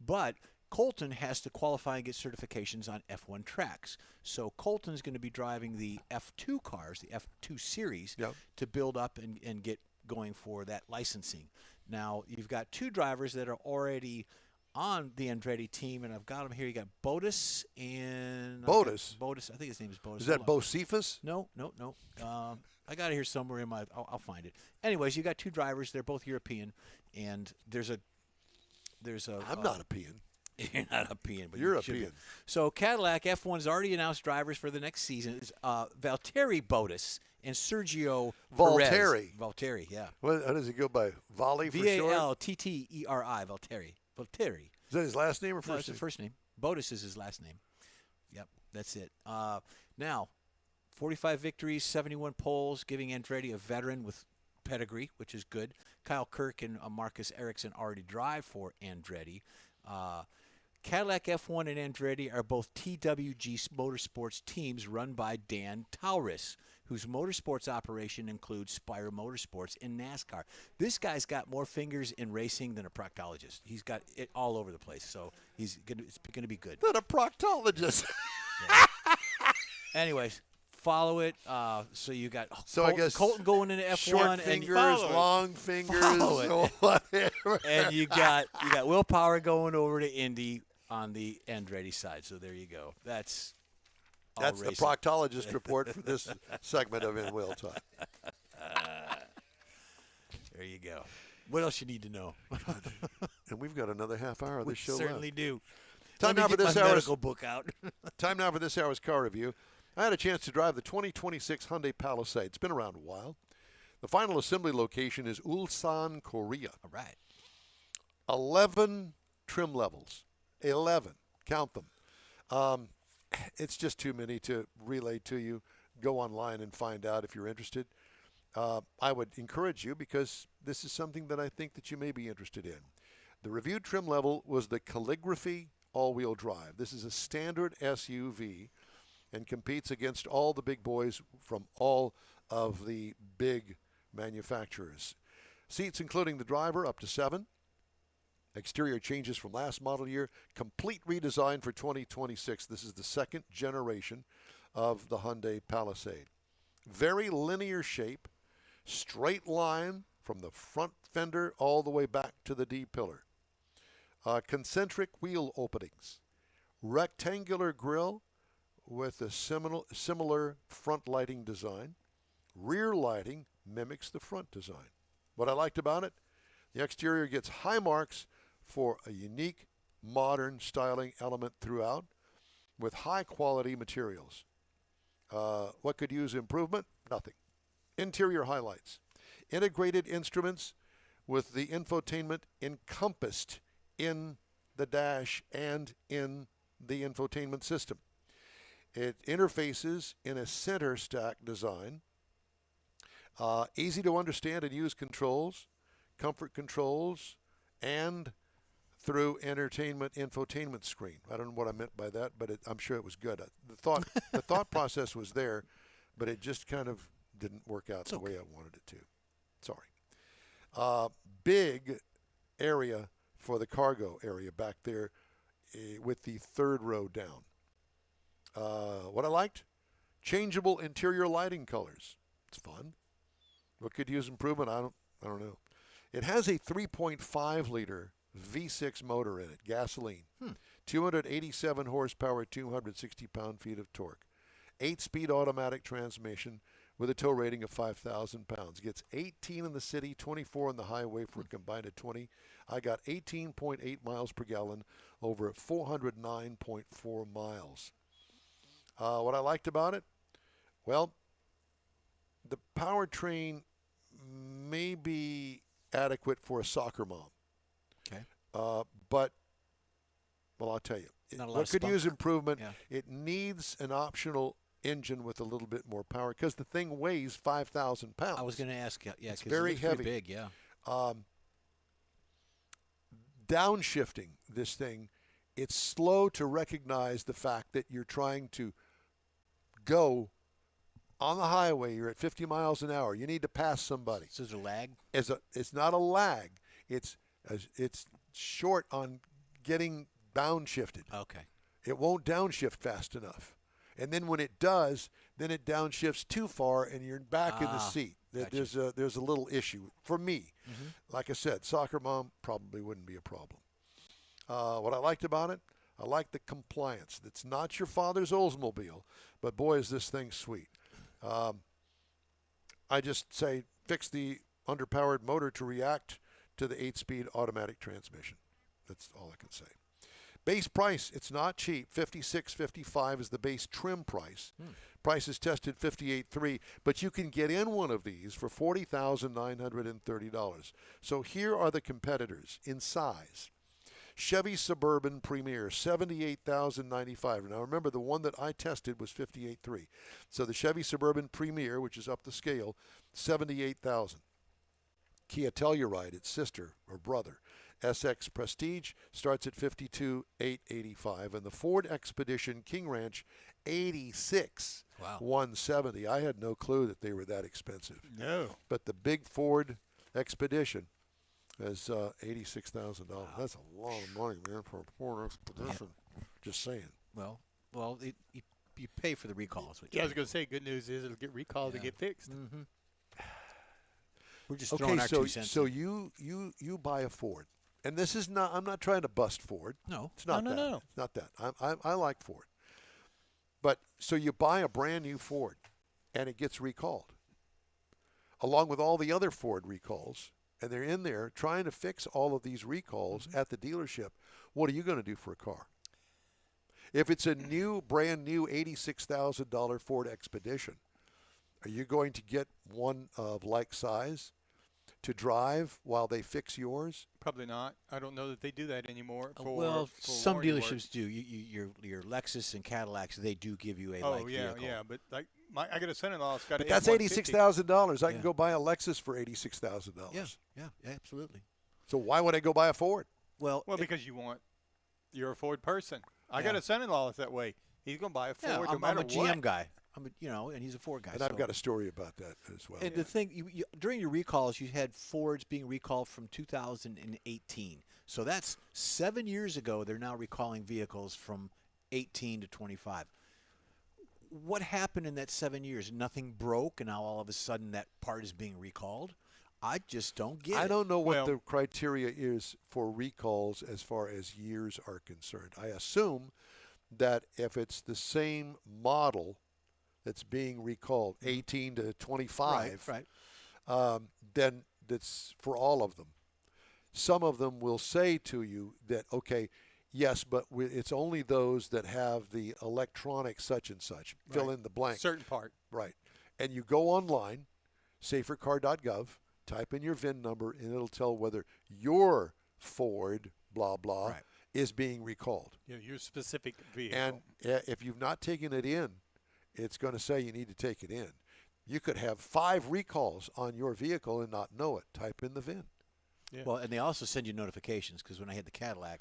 But Colton has to qualify and get certifications on F1 tracks. So Colton's going to be driving the F2 cars, the F2 series, to build up and get going for that licensing. Now, you've got two drivers that are already on the Andretti team, and I've got them here. You got Botus and... Botus? Botus. I think his name is Botus. Is that Bocephus? No. I got it here somewhere in my... I'll find it. Anyways, you got two drivers. They're both European, and there's a... I'm not a peon. You're not a peon, but You're you a should be. peon. So Cadillac F1's already announced drivers for the next season. It's Valtteri Bottas and Sergio Perez. Valtteri, yeah. How does he go by? Volley for short? Valtteri. Valtteri. Is that his last name or No, first it's his name? first name. Botus is his last name. Yep, that's it. Now, 45 victories, 71 poles, giving Andretti a veteran with pedigree, which is good. Kyle Kirk and Marcus Ericsson already drive for Andretti. Cadillac F1 and Andretti are both TWG Motorsports teams run by Dan Tauris, whose motorsports operation includes Spire Motorsports in NASCAR. This guy's got more fingers in racing than a proctologist. He's got it all over the place, so it's going to be good. Than a proctologist. Anyways, follow it. So you got I guess Colton going into F1, short fingers, long fingers, Follow whatever. and you got Will Power going over to Indy on the Andretti side. So there you go. That's the racing. proctologist report for this segment of In Wheel Time. There you go. What else you need to know? And we've got another half hour of We this show certainly left. do. Time Let me now for get this my hour's medical book out. Time now for this hour's car review. I had a chance to drive the 2026 Hyundai Palisade. It's been around a while. The final assembly location is Ulsan, Korea. All right. 11 trim levels. 11. Count them. It's just too many to relay to you. Go online and find out if you're interested. I would encourage you because this is something that I think that you may be interested in. The reviewed trim level was the Calligraphy all-wheel drive. This is a standard SUV and competes against all the big boys from all of the big manufacturers. Seats including the driver up to 7. Exterior changes from last model year. Complete redesign for 2026. This is the second generation of the Hyundai Palisade. Very linear shape, straight line from the front fender all the way back to the D-pillar. Concentric wheel openings. Rectangular grille with a similar front lighting design. Rear lighting mimics the front design. What I liked about it, the exterior gets high marks for a unique, modern styling element throughout with high-quality materials. What could use improvement? Nothing. Interior highlights. Integrated instruments with the infotainment encompassed in the dash and in the infotainment system. It interfaces in a center stack design. Easy to understand and use controls, comfort controls, and through entertainment infotainment screen. I don't know what I meant by that, but I'm sure it was good. The thought process was there, but it just kind of didn't work out the way I wanted it to. Sorry. Big area for the cargo area back there with the third row down. What I liked, changeable interior lighting colors. It's fun. What could use improvement? I don't know. It has a 3.5 liter V6 motor in it, gasoline. 287 horsepower, 260 pound-feet of torque. 8-speed automatic transmission with a tow rating of 5,000 pounds. Gets 18 in the city, 24 on the highway for a combined of 20. I got 18.8 miles per gallon over 409.4 miles. What I liked about it? Well, the powertrain may be adequate for a soccer mom. Okay. But, well, I'll tell you. What could use improvement? Yeah. It needs an optional engine with a little bit more power because the thing weighs 5,000 pounds. I was going to ask, yeah, it's because very it looks heavy. pretty big, yeah. Downshifting this thing, it's slow to recognize the fact that you're trying to go on the highway. You're at 50 miles an hour. You need to pass somebody. So there's a lag? It's not a lag. It's short on getting downshifted. Okay. It won't downshift fast enough. And then when it does, then it downshifts too far and you're back in the seat. Gotcha. There's a little issue for me. Mm-hmm. Like I said, soccer mom probably wouldn't be a problem. What I liked about it, I like the compliance. It's not your father's Oldsmobile, but boy, is this thing sweet. I just say fix the underpowered motor to react to the 8-speed automatic transmission. That's all I can say. Base price, it's not cheap. $56.55 is the base trim price. Price is tested $58.3, but you can get in one of these for $40,930. So here are the competitors in size. Chevy Suburban Premier, $78,095. Now remember, the one that I tested was $58.3. So the Chevy Suburban Premier, which is up the scale, $78,000. Kia Telluride, its sister or brother, SX Prestige, starts at $52,885, and the Ford Expedition King Ranch, $86,170. I had no clue that they were that expensive. No. But the big Ford Expedition is $86,000. Wow. That's a lot of money, man, for a Ford Expedition. Just saying. Well, you pay for the recalls. Yeah, I was going to say, good news is it'll get recalled to get fixed. Mm-hmm. We're just throwing our 2 cents. So you buy a Ford. And this is not, I'm not trying to bust Ford. No. It's not that. No. It's not that. I like Ford. But so you buy a brand new Ford and it gets recalled along with all the other Ford recalls, and they're in there trying to fix all of these recalls at the dealership. What are you going to do for a car? If it's a new, brand new $86,000 Ford Expedition, are you going to get one of like size to drive while they fix yours? Probably not. I don't know that they do that anymore. For some warranty dealerships work. do. Your Lexus and Cadillacs, they do give you a Oh, like yeah, vehicle. yeah. But like I got a son-in-law that's got But an that's F-150. $86,000. I Yeah. can go buy a Lexus for $86,000. Yeah, absolutely. So why would I go buy a Ford? Well, Well, because you're a Ford person. I got a son-in-law that's that way. He's going to buy a Ford no I'm matter a GM what. guy. And he's a Ford guy. And I've got a story about that as well. And the thing, during your recalls, you had Fords being recalled from 2018. So that's 7 years ago. They're now recalling vehicles from 18 to 25. What happened in that 7 years? Nothing broke, and now all of a sudden that part is being recalled? I just don't get it. I don't know what the criteria is for recalls as far as years are concerned. I assume that if it's the same model that's being recalled, 18 to 25, then that's for all of them. Some of them will say to you that, okay, yes, but it's only those that have the electronic such and such. Fill in the blank. Certain part. Right. And you go online, safercar.gov, type in your VIN number, and it'll tell whether your Ford, blah, blah, is being recalled. Yeah, your specific vehicle. And if you've not taken it in, it's going to say you need to take it in. You could have 5 recalls on your vehicle and not know it. Type in the VIN. Yeah. Well, and they also send you notifications because when I had the Cadillac.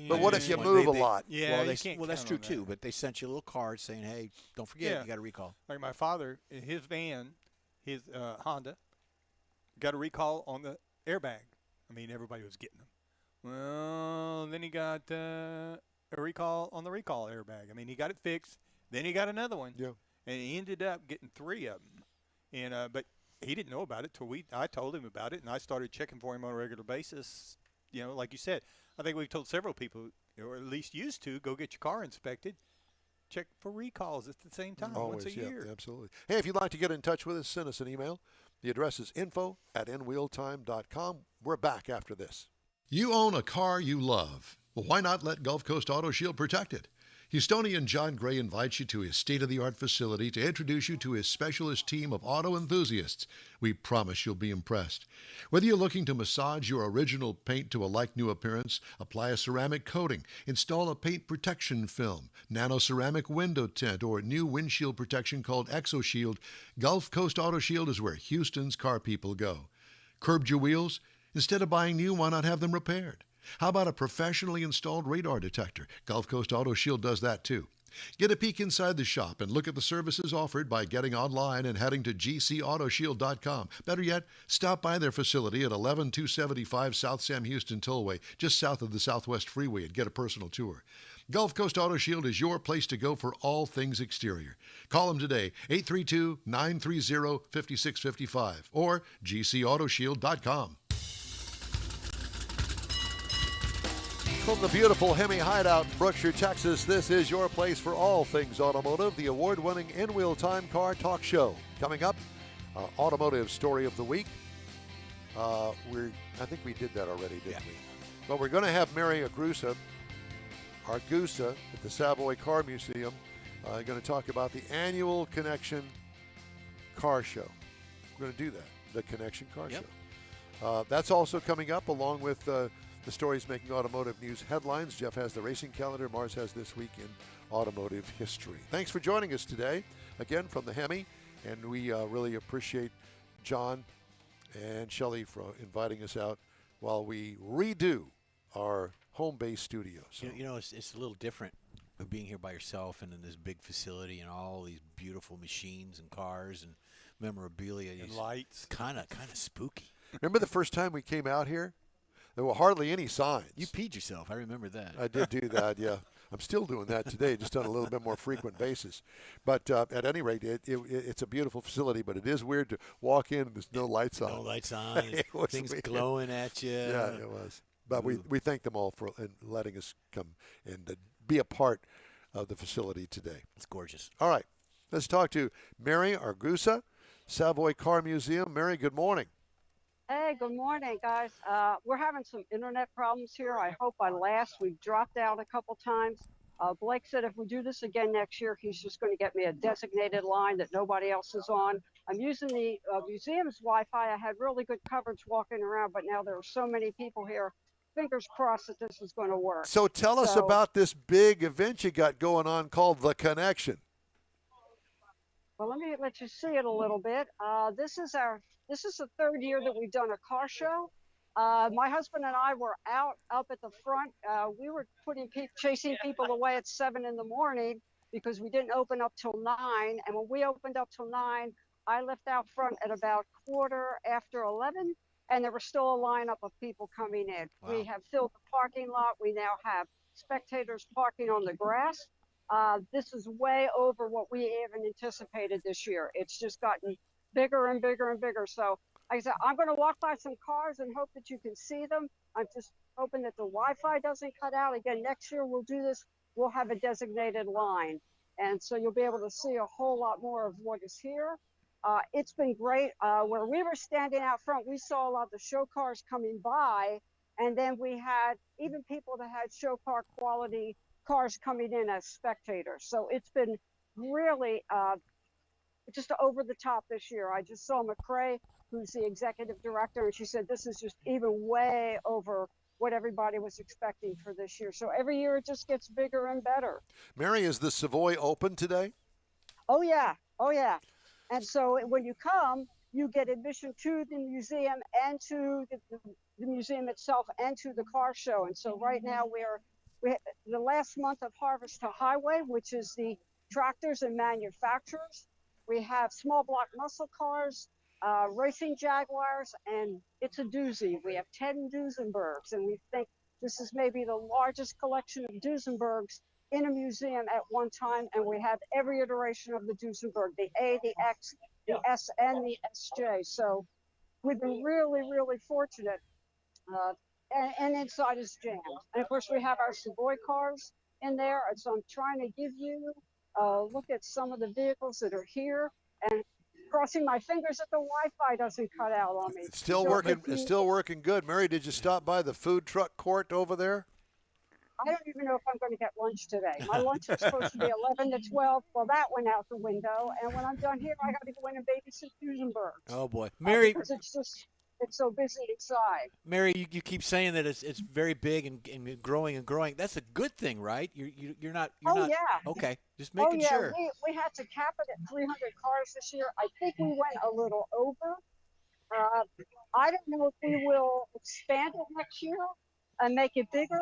But what if you move a lot? Yeah, well, that's true too. But they sent you a little card saying, "Hey, don't forget, you got a recall." Like my father, in his van, his Honda, got a recall on the airbag. I mean, everybody was getting them. Well, then he got a recall on the recall airbag. I mean, he got it fixed. Then he got another one. Yeah. And he ended up getting 3 of them. And but he didn't know about it till I told him about it, and I started checking for him on a regular basis. You know, like you said, I think we've told several people, or at least used to, go get your car inspected. Check for recalls at the same time, Always, once a year. Absolutely. Hey, if you'd like to get in touch with us, send us an email. The address is info@nwheeltime.com. We're back after this. You own a car you love. Well, why not let Gulf Coast Auto Shield protect it? Houstonian John Gray invites you to his state-of-the-art facility to introduce you to his specialist team of auto enthusiasts. We promise you'll be impressed. Whether you're looking to massage your original paint to a like-new appearance, apply a ceramic coating, install a paint protection film, nano-ceramic window tint, or new windshield protection called ExoShield, Gulf Coast Auto Shield is where Houston's car people go. Curbed your wheels? Instead of buying new, why not have them repaired? How about a professionally installed radar detector? Gulf Coast Auto Shield does that too. Get a peek inside the shop and look at the services offered by getting online and heading to gcautoshield.com. Better yet, stop by their facility at 11275 South Sam Houston Tollway, just south of the Southwest Freeway, and get a personal tour. Gulf Coast Auto Shield is your place to go for all things exterior. Call them today, 832-930-5655 or gcautoshield.com. From the beautiful HEMI Hideout in Brookshire, Texas, this is your place for all things automotive, the award-winning In-Wheel Time Car Talk Show. Coming up, automotive story of the week. I think we did that already, didn't we? But we're going to have Mary Argusa at the Savoy Car Museum, going to talk about the annual Connection Car Show. We're going to do that, the Connection Car Show. That's also coming up along with the stories making automotive news headlines. Jeff has the racing calendar. Mars has This Week in Automotive History. Thanks for joining us today, again, from the HEMI. And we really appreciate John and Shelley for inviting us out while we redo our home base studio. So. You know, it's a little different of being here by yourself and in this big facility and all these beautiful machines and cars and memorabilia. And lights. Kind of spooky. Remember the first time we came out here? There were hardly any signs. You peed yourself. I remember that. I did do that, yeah. I'm still doing that today, just on a little bit more frequent basis. But at any rate, it's a beautiful facility, but it is weird to walk in and there's no lights on. No lights on. Things weird. glowing at you. Yeah, it was. But we thank them all for letting us come and be a part of the facility today. It's gorgeous. All right. Let's talk to Mary Argusa, Savoy Car Museum. Mary, good morning. Hey, good morning, guys. We're having some internet problems here. I hope I last. We've dropped out a couple times. Blake said if we do this again next year, he's just going to get me a designated line that nobody else is on. I'm using the museum's Wi-Fi. I had really good coverage walking around, but now there are so many people here. Fingers crossed that this is going to work. So tell us about this big event you got going on called The Connection. Well, let you see it a little bit. This is the third year that we've done a car show. My husband and I were out up at the front. We were chasing people away at 7 in the morning because we didn't open up till 9. And when we opened up till 9, I left out front at about quarter after 11, and there was still a lineup of people coming in. Wow. We have filled the parking lot. We now have spectators parking on the grass. This is way over what we even anticipated this year. It's just gotten bigger and bigger and bigger. So like I said, I'm going to walk by some cars and hope that you can see them. I'm just hoping that the Wi-Fi doesn't cut out. Again, next year we'll do this. We'll have a designated line. And so you'll be able to see a whole lot more of what is here. It's been great. Where we were standing out front, we saw a lot of the show cars coming by. And then we had even people that had show car quality cars coming in as spectators. So it's been really just over the top this year. I just saw McCrae, who's the executive director, and she said this is just even way over what everybody was expecting for this year. So every year it just gets bigger and better. Mary, is the Savoy open today? Oh yeah, oh yeah. And so when you come, you get admission to the museum and to the museum itself and to the car show. And so right now we the last month of Harvest to Highway, which is the tractors and manufacturers. We have small block muscle cars, racing Jaguars, and it's a doozy. We have 10 Duesenbergs, and we think this is maybe the largest collection of Duesenbergs in a museum at one time, and we have every iteration of the Duesenberg, the A, the X, the S, and the SJ. So we've been really, really fortunate. And inside is jammed. And of course, we have our Savoy cars in there. And so I'm trying to give you a look at some of the vehicles that are here, and crossing my fingers that the Wi-Fi doesn't cut out on me. It's still working. It's still working good. Mary, did you stop by the food truck court over there? I don't even know if I'm going to get lunch today. My lunch is supposed to be 11 to 12. Well, that went out the window. And when I'm done here, I got to go in and babysit Duesenberg. Oh boy, Mary. Because it's so busy inside. Mary, you keep saying that it's very big and growing and growing. That's a good thing, right? You're not. Yeah. Okay, just making sure. We had to cap it at 300 cars this year. I think we went a little over. I don't know if we will expand it next year and make it bigger.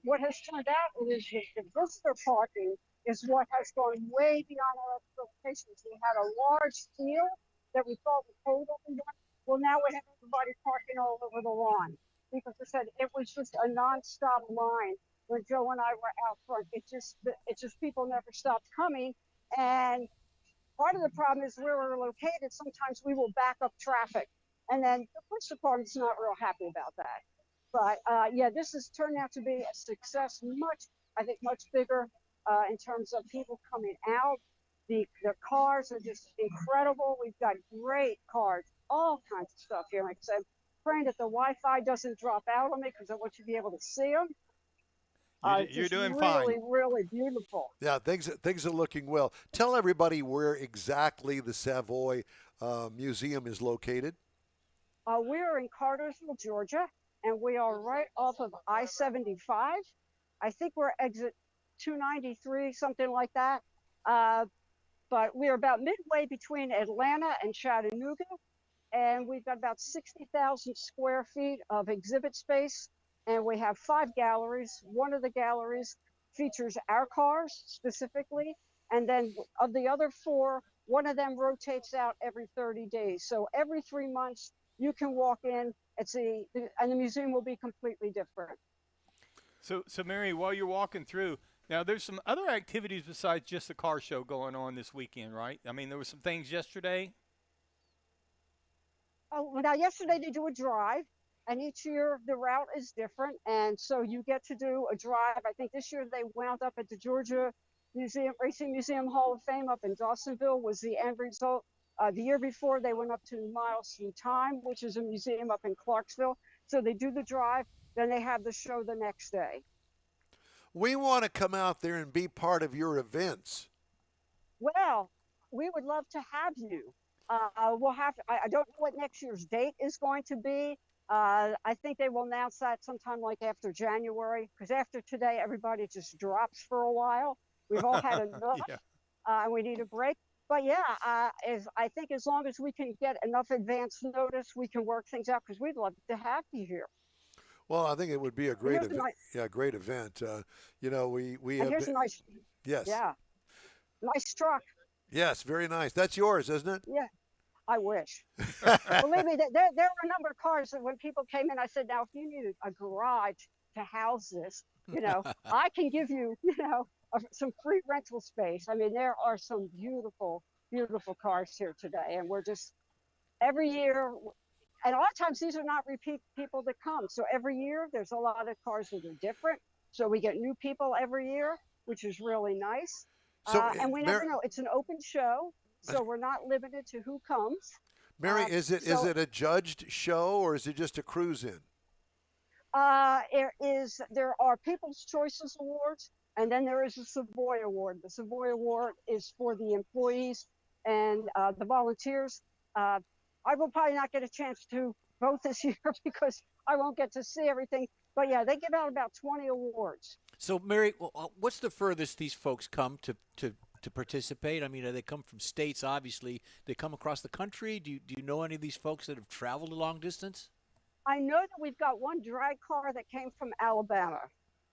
What has turned out is the visitor parking is what has gone way beyond our expectations. We had a large field that we thought was hold up and down. Well, now we have everybody parking all over the lawn because I said it was just a nonstop line when Joe and I were out front. It just people never stopped coming. And part of the problem is where we're located. Sometimes we will back up traffic, and then the police department's not real happy about that. But yeah, this has turned out to be a success, much bigger in terms of people coming out. The cars are just incredible. We've got great cars, all kinds of stuff here. Like I said, praying that the Wi-Fi doesn't drop out on me because I want you to be able to see them. You're doing really, fine. Really, really beautiful. Yeah, things are looking well. Tell everybody where exactly the Savoy Museum is located. We are in Cartersville, Georgia, and we are right off of I-75. I think we're exit 293, something like that. But we're about midway between Atlanta and Chattanooga, and we've got about 60,000 square feet of exhibit space, and we have 5 galleries. One of the galleries features our cars specifically, and then of the other 4, one of them rotates out every 30 days. So every 3 months, you can walk in and see, and the museum will be completely different. So Mary, while you're walking through, now there's some other activities besides just the car show going on this weekend, right? I mean, there were some things yesterday. Oh, now yesterday they do a drive, and each year the route is different, and so you get to do a drive. I think this year they wound up at the Georgia Racing Museum Hall of Fame up in Dawsonville was the end result. The year before they went up to Miles Through Time, which is a museum up in Clarksville. So they do the drive, then they have the show the next day. We want to come out there and be part of your events. Well, we would love to have you. We'll have to, I don't know what next year's date is going to be. I think they will announce that sometime like after January, because after today, everybody just drops for a while. We've all had enough, Yeah. and we need a break. but yeah, I think as long as we can get enough advance notice, we can work things out because we'd love to have you here. Well, I think it would be a And great here's a event. nice, Yeah, great event. We and have here's been, a nice, yes, yeah, nice truck. yes, very nice. That's yours, isn't it? Yeah, I wish. Believe me, there were a number of cars that when people came in, I said, now, if you need a garage to house this, I can give you, some free rental space. I mean, there are some beautiful, beautiful cars here today. And we're just every year, and a lot of times these are not repeat people that come. So every year there's a lot of cars that are different. So we get new people every year, which is really nice. So, And we never know. It's an open show, so we're not limited to who comes. Mary, is it a judged show or is it just a cruise in? There are People's Choices Awards, and then there is a Savoy Award. The Savoy Award is for the employees and the volunteers. I will probably not get a chance to vote this year because I won't get to see everything. But yeah, they give out about 20 awards. So, Mary, what's the furthest these folks come to participate? I mean, they come from states, obviously. They come across the country. Do you know any of these folks that have traveled a long distance? I know that we've got one drag car that came from Alabama.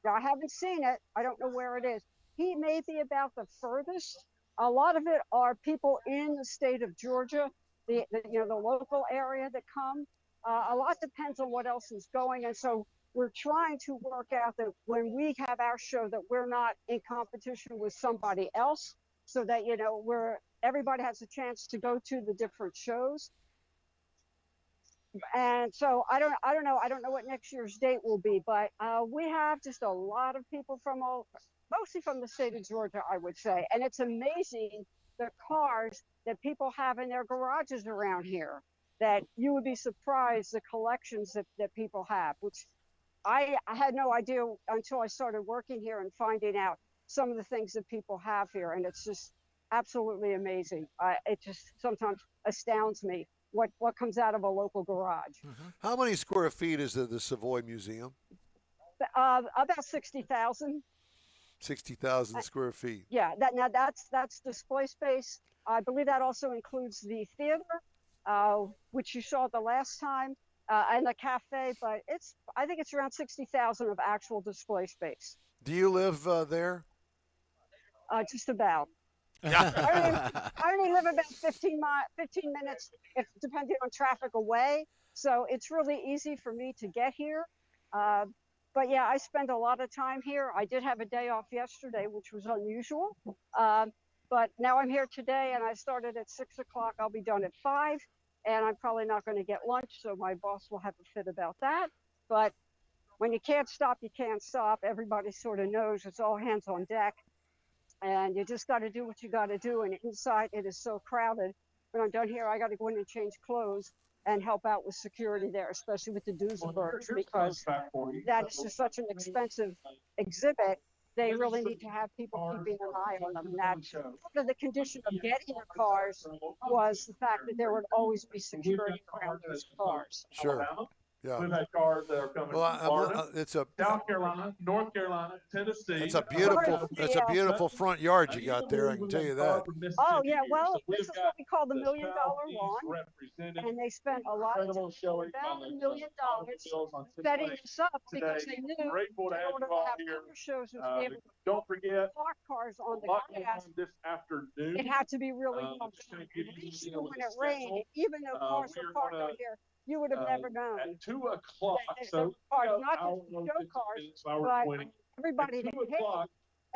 Now, I haven't seen it. I don't know where it is. He may be about the furthest. A lot of it are people in the state of Georgia, the local area that come. A lot depends on what else is going. And so we're trying to work out that when we have our show that we're not in competition with somebody else, so that, everybody has a chance to go to the different shows. And so I don't know. I don't know what next year's date will be, but we have just a lot of people mostly from the state of Georgia, I would say. And it's amazing the cars that people have in their garages around here, that you would be surprised the collections that people have, which I had no idea until I started working here and finding out some of the things that people have here. And it's just absolutely amazing. It just sometimes astounds me what comes out of a local garage. Mm-hmm. How many square feet is the Savoy Museum? About 60,000. 60,000 square feet. Yeah, that's display space. I believe that also includes the theater, which you saw the last time, and the cafe. But I think it's around 60,000 of actual display space. Do you live there? Just about. I only live about 15 minutes, depending on traffic, away. So it's really easy for me to get here. But yeah, I spend a lot of time here. I did have a day off yesterday, which was unusual. But now I'm here today, and I started at 6 o'clock. I'll be done at 5, and I'm probably not going to get lunch, so my boss will have a fit about that. But when you can't stop, you can't stop. Everybody sort of knows it's all hands on deck. And you just got to do what you got to do. And inside, it is so crowded. When I'm done here, I got to go in and change clothes and help out with security there, especially with the Duesenbergs, because that is just such an expensive exhibit. They really need to have people keeping an eye on them. And that's part of the condition of getting the cars was the fact that there would always be security around those cars. Sure. Yeah. We've had cars that are coming from Florida, South Carolina, North Carolina, Tennessee. It's a beautiful front yard you got there. I can tell you that. Oh yeah, well, this is what we call the $1 million lawn, and they spent a lot of time, about $1 million, setting this up because they knew in order to have car shows and to be able to don't forget park cars on the grass, this afternoon. it had to be really comfortable. When it rained, even though cars were parked out here, you would have never known. At 2 o'clock, so cars, not just show cars, but everybody that hit,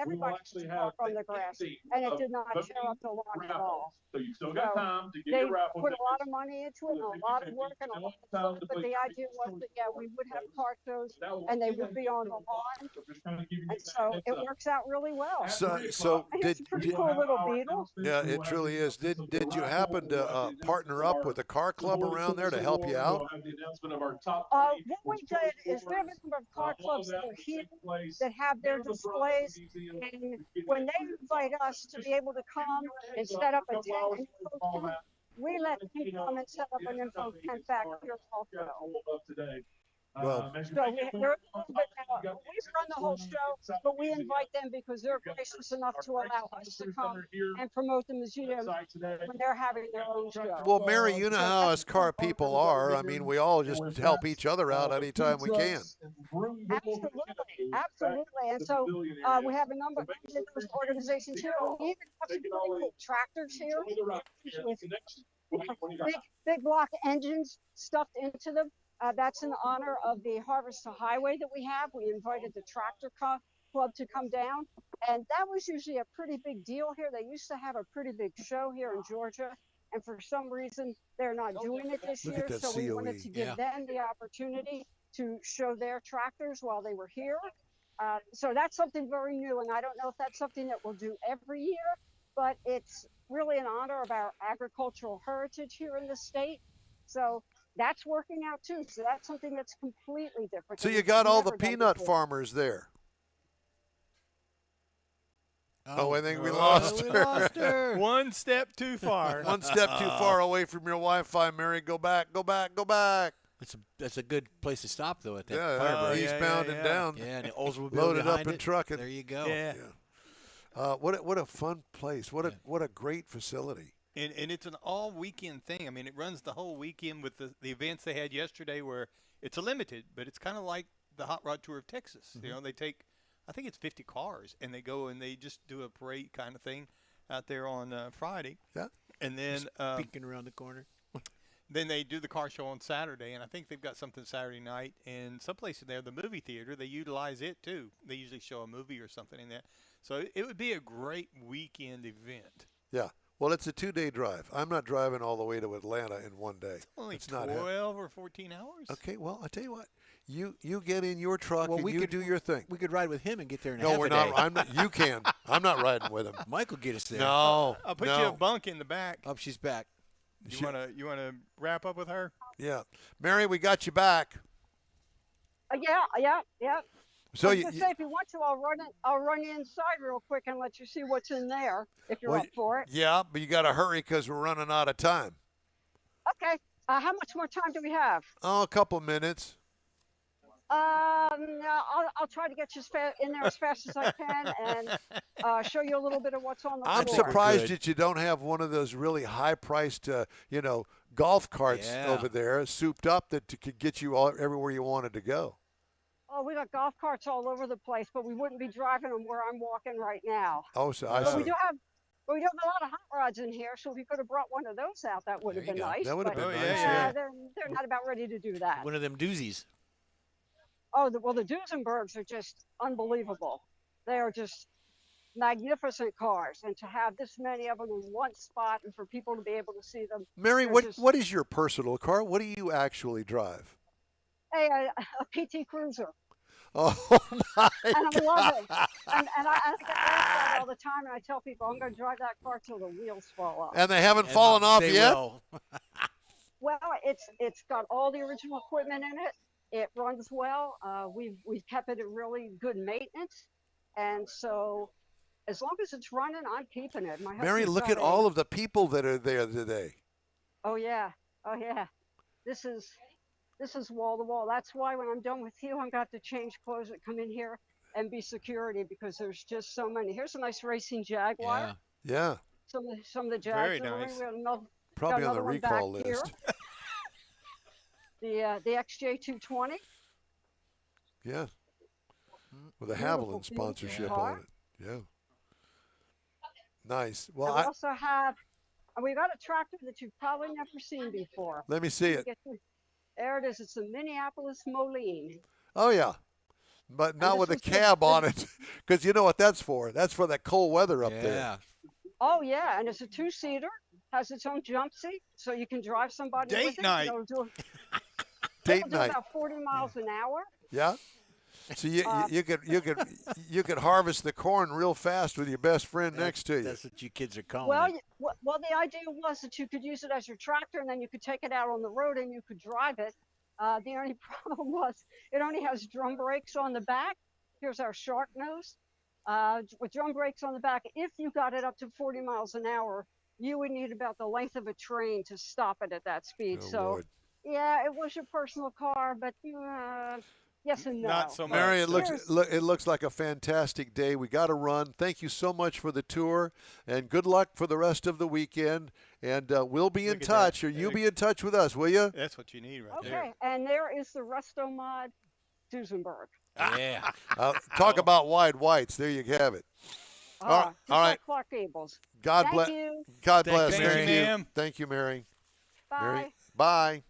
everybody could park on the grass, and it did not tear up the lawn at all. So you still got time to get they your raffle. Put a lot of money into it, and a lot of work, and a lot of fun. But the idea was that we would have car shows, and they would be on the lawn, and so it works out really well. So it's a pretty cool little Beetle. Yeah, it truly is. Did you happen to partner up with a car club around there to help you out? What we did is we have a number of car clubs that are here that have their displays, and when they invite us to be able to come and set up a tent, we let people come and set up an info tent back here also. Well, So they're a little bit, we run the whole show, but we invite them because they're gracious enough to allow us to come and promote the museum when they're having their own show. well, Mary, you know So how that's us car people are. I mean, we all just help each other out anytime we can. absolutely, absolutely. And so we have a number of those organizations here. We even have some really cool tractors here with big block engines stuffed into them. That's in honor of the Harvest to Highway that we have. We invited the tractor club to come down, and that was usually a pretty big deal here. They used to have a pretty big show here in Georgia, and for some reason they're not doing it this Look year. at that So we COE. wanted to give them the opportunity to show their tractors while they were here. So that's something very new, and I don't know if that's something that we'll do every year, but it's really in honor of our agricultural heritage here in the state. So that's working out too. So that's something that's completely different. So than you we've got all the never done peanut before. farmers there. Oh, I think we Oh, lost we her. lost her. One step too far. One step too far away from your Wi-Fi, Mary. Go back, go back, go back. That's a good place to stop though at that Yeah, fire break. eastbound and down. Yeah, and the Oldsmobile Loaded up behind and it. trucking. There you go. Yeah. What a fun place. What a great facility. And it's an all weekend thing. I mean, it runs the whole weekend with the events they had yesterday where it's a limited, but it's kind of like the Hot Rod Tour of Texas. You know, they take, I think it's 50 cars, and they go and they just do a parade kind of thing out there on Friday. Yeah. And then Peeking around the corner. then they do the car show on Saturday, and I think they've got something Saturday night. And someplace in there, the movie theater, they utilize it too. They usually show a movie or something in there. So it would be a great weekend event. Yeah. Well, it's a 2-day drive. I'm not driving all the way to Atlanta in one day. Only It's not 12 or 14 hours. Okay, well, I'll tell you what. You get in your truck Well, and we you could do your thing. We could ride with him and get there in No, half we're a not. day. I'm not. You can. I'm not riding with him. Mike will get us there. No. I'll put no. you a bunk in the back. Oh, she's back. You wanna wrap up with her? Yeah, Mary, we got you back. Yeah. So I was gonna say, if you want to, I'll run you inside real quick and let you see what's in there if you're up for it. Yeah, but you got to hurry because we're running out of time. Okay. How much more time do we have? Oh, a couple minutes. I'll try to get you in there as fast as I can and show you a little bit of what's on the I'm floor. surprised that you don't have one of those really high-priced, golf carts Yeah. over there, souped up that could get you everywhere you wanted to go. Oh, we got golf carts all over the place, but we wouldn't be driving them where I'm walking right now. Oh, so I But see. we do have a lot of hot rods in here, so if you could have brought one of those out, that would have There been you go. nice. That would have but, been Oh, nice. yeah, Yeah. they're not about ready to do that. One of them doozies. Oh, the Duesenbergs are just unbelievable. They are just magnificent cars, and to have this many of them in one spot and for people to be able to see them. Mary, they're what just- what is your personal car? What do you actually drive? Hey, a PT Cruiser. Oh my And I God! love it. And I get asked that all the time, and I tell people I'm going to drive that car till the wheels fall off. And they haven't And fallen off they yet. will. Well, it's got all the original equipment in it. It runs well. We've kept it in really good maintenance, and so as long as it's running, I'm keeping it. Mary, look at all of the people that are there today. Oh yeah. This is wall to wall. That's why when I'm done with you, I'm got to change clothes that come in here and be security because there's just so many. Here's a nice racing Jaguar. Yeah. Yeah, Some of the Very Jaguars. nice. We got another, probably on the another one recall back here. list. The XJ220. Yeah, with a Beautiful, Haviland beautiful sponsorship car. on it. Yeah, nice. Well, And we also have, and we got a tractor that you've probably never seen before. let me see it. There it is. It's a Minneapolis Moline. Oh yeah, but not this with a was just- cab on it, because you know what that's for. That's for that cold weather up there. Yeah. Oh yeah, and it's a two-seater. Has its own jump seat, so you can drive somebody Date with it. night. It'll do, Date it'll do night. about 40 miles an hour. Yeah. So you could harvest the corn real fast with your best friend next to you. That's what you kids are calling Well, it. well, the idea was that you could use it as your tractor, and then you could take it out on the road and you could drive it. The only problem was it only has drum brakes on the back. Here's our shark nose. With drum brakes on the back, if you got it up to 40 miles an hour, you would need about the length of a train to stop it at that speed. Oh, so Lord. Yeah, it was your personal car, but yes and no. Not so much. Mary, it Here's- looks like a fantastic day. We got to run. Thank you so much for the tour, and good luck for the rest of the weekend. And we'll be in Look at touch, that. or you be in touch with us, will you? That's what you need right Okay, there. and there is the Resto Mod Duesenberg. Yeah. Talk about wide whites. There you have it. All Just right. like Clark Gables. God Thank bless. you. God Thank bless. you, Thank Mary. you, Ma'am. Thank you, Mary. Bye. Mary. Bye.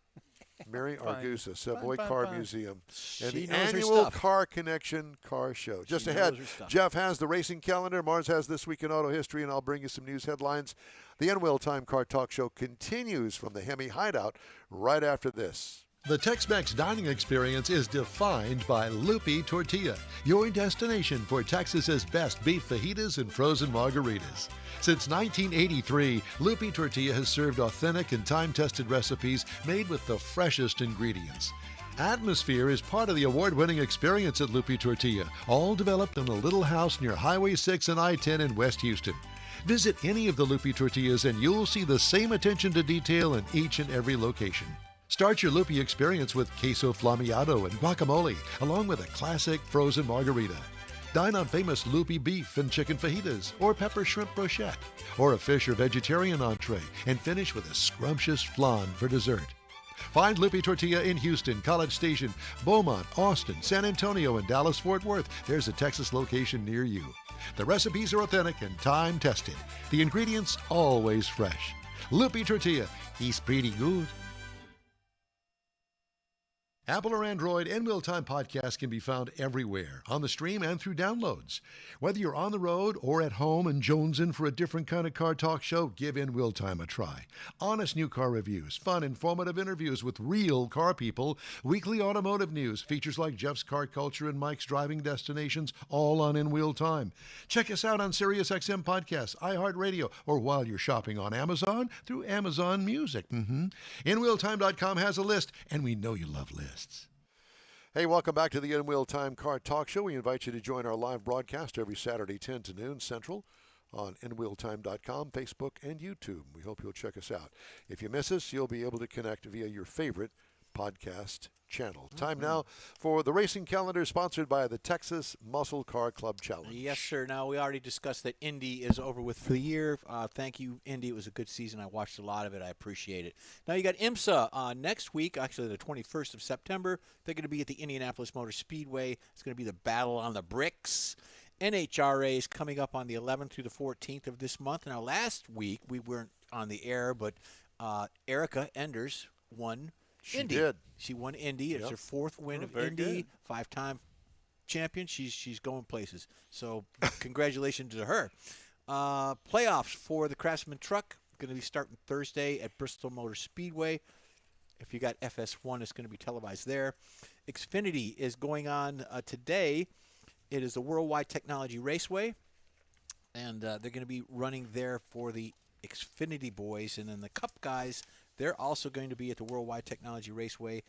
Mary Fine. Argusa, Savoy Fine, Car fine. Museum, and She the knows her annual stuff. Car Connection Car Show. Just She ahead, knows her stuff. Jeff has the racing calendar. Mars has This Week in Auto History, and I'll bring you some news headlines. The N-Wheel Time Car Talk Show continues from the HEMI Hideout right after this. The Tex-Mex dining experience is defined by Lupi Tortilla, your destination for Texas's best beef fajitas and frozen margaritas. Since 1983, Lupi Tortilla has served authentic and time-tested recipes made with the freshest ingredients. Atmosphere is part of the award-winning experience at Lupi Tortilla, all developed in a little house near Highway 6 and I-10 in West Houston. Visit any of the Lupi Tortillas and you'll see the same attention to detail in each and every location. Start your Lupi experience with queso flammeado and guacamole, along with a classic frozen margarita. Dine on famous Lupi beef and chicken fajitas, or pepper shrimp brochette, or a fish or vegetarian entree, and finish with a scrumptious flan for dessert. Find Lupi Tortilla in Houston, College Station, Beaumont, Austin, San Antonio, and Dallas-Fort Worth. There's a Texas location near you. The recipes are authentic and time-tested. The ingredients always fresh. Lupi Tortilla, he's pretty good. Apple or Android, N-Wheel Time podcast can be found everywhere, on the stream and through downloads. Whether you're on the road or at home and jonesing for a different kind of car talk show, give N-Wheel Time a try. Honest new car reviews, fun, informative interviews with real car people, weekly automotive news, features like Jeff's Car Culture and Mike's Driving Destinations, all on N-Wheel Time. Check us out on SiriusXM Podcasts, iHeartRadio, or while you're shopping on Amazon, through Amazon Music. NWheelTime.com has a list, and we know you love lists. Hey, welcome back to the N-Wheel Time Car Talk Show. We invite you to join our live broadcast every Saturday, 10 to noon Central, on nwheeltime.com, Facebook, and YouTube. We hope you'll check us out. If you miss us, you'll be able to connect via your favorite podcast channel. Time now for the racing calendar, sponsored by the Texas Muscle Car Club Challenge. Yes, sir. Now, we already discussed that Indy is over with for the year. Thank you, Indy. It was a good season. I watched a lot of it. I appreciate it. Now, you got IMSA next week, actually the 21st of September. They're going to be at the Indianapolis Motor Speedway. It's going to be the Battle on the Bricks. NHRA is coming up on the 11th through the 14th of this month. Now, last week, we weren't on the air, but Erica Enders won Indy. Did. She won Indy. It's her fourth win of Indy. Five-time champion. She's going places. So congratulations to her. Playoffs for the Craftsman Truck going to be starting Thursday at Bristol Motor Speedway. If you got FS1, it's going to be televised there. Xfinity is going on today. It is the Worldwide Technology Raceway, and they're going to be running there for the Xfinity boys, and then the Cup guys. They're also going to be at the Worldwide Technology Raceway.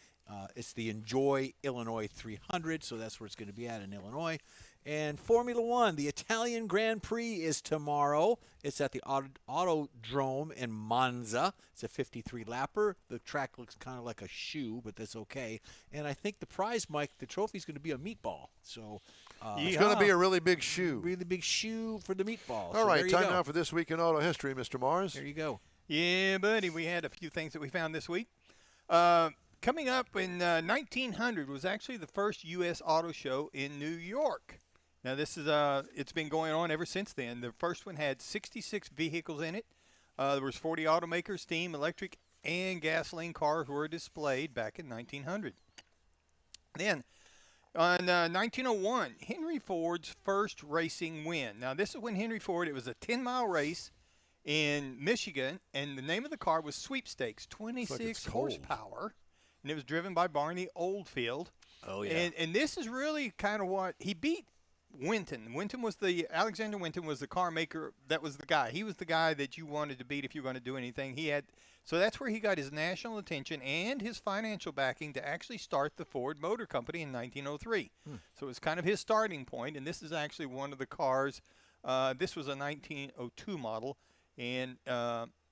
It's the Enjoy Illinois 300, so that's where it's going to be at in Illinois. And Formula One, the Italian Grand Prix is tomorrow. It's at the Autodrome in Monza. It's a 53-lapper. The track looks kind of like a shoe, but that's okay. And I think the prize, Mike, the trophy is going to be a meatball. So it's going to be a really big shoe. Really big shoe for the meatball. All right, time now for This Week in Auto History, Mr. Mars. There you go. Yeah, buddy, we had a few things that we found this week. Coming up in 1900 was actually the first U.S. auto show in New York. Now, this is it's been going on ever since then. The first one had 66 vehicles in it. There was 40 automakers, steam, electric, and gasoline cars were displayed back in 1900. Then, on 1901, Henry Ford's first racing win. Now, this is when Henry Ford, it was a 10-mile race in Michigan, and the name of the car was Sweepstakes, 26 horsepower, and it was driven by Barney Oldfield. Oh, yeah. And this is really kind of what he beat Winton. Alexander Winton was the car maker. That was the guy. He was the guy that you wanted to beat if you were going to do anything. So that's where he got his national attention and his financial backing to actually start the Ford Motor Company in 1903. So it was kind of his starting point, and this is actually one of the cars. This was a 1902 model. And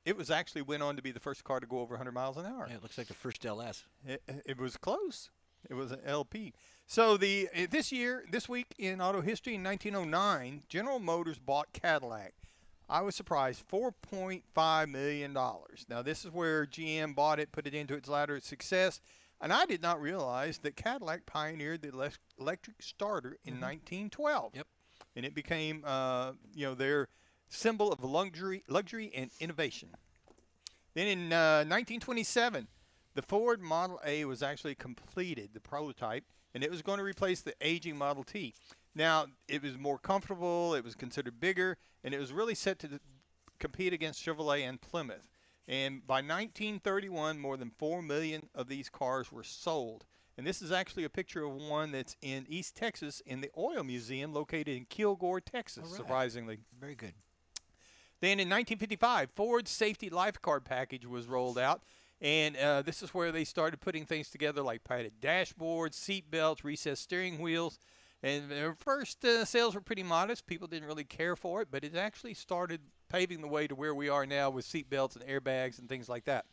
it was actually went on to be the first car to go over 100 miles an hour. Yeah, it looks like the first LS. It was close. It was an LP. So this week in auto history in 1909, General Motors bought Cadillac. I was surprised, $4.5 million. Now, this is where GM bought it, put it into its ladder of success. And I did not realize that Cadillac pioneered the electric starter in 1912. Yep. And it became, their symbol of luxury and innovation. Then in 1927, the Ford Model A was actually completed, the prototype, and it was going to replace the aging Model T. Now, it was more comfortable, it was considered bigger, and it was really set to compete against Chevrolet and Plymouth. And by 1931, more than 4 million of these cars were sold. And this is actually a picture of one that's in East Texas in the Oil Museum located in Kilgore, Texas, surprisingly. Very good. Then in 1955, Ford's safety lifeguard package was rolled out. And this is where they started putting things together like padded dashboards, seat belts, recessed steering wheels. And their first sales were pretty modest. People didn't really care for it, but it actually started paving the way to where we are now with seat belts and airbags and things like that.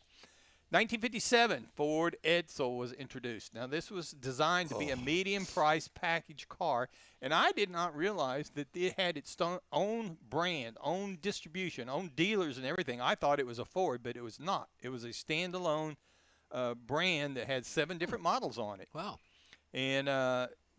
1957, Ford Edsel was introduced. Now, this was designed to be a medium-price package car, and I did not realize that it had its own brand, own distribution, own dealers and everything. I thought it was a Ford, but it was not. It was a standalone brand that had 7 different models on it. Wow. And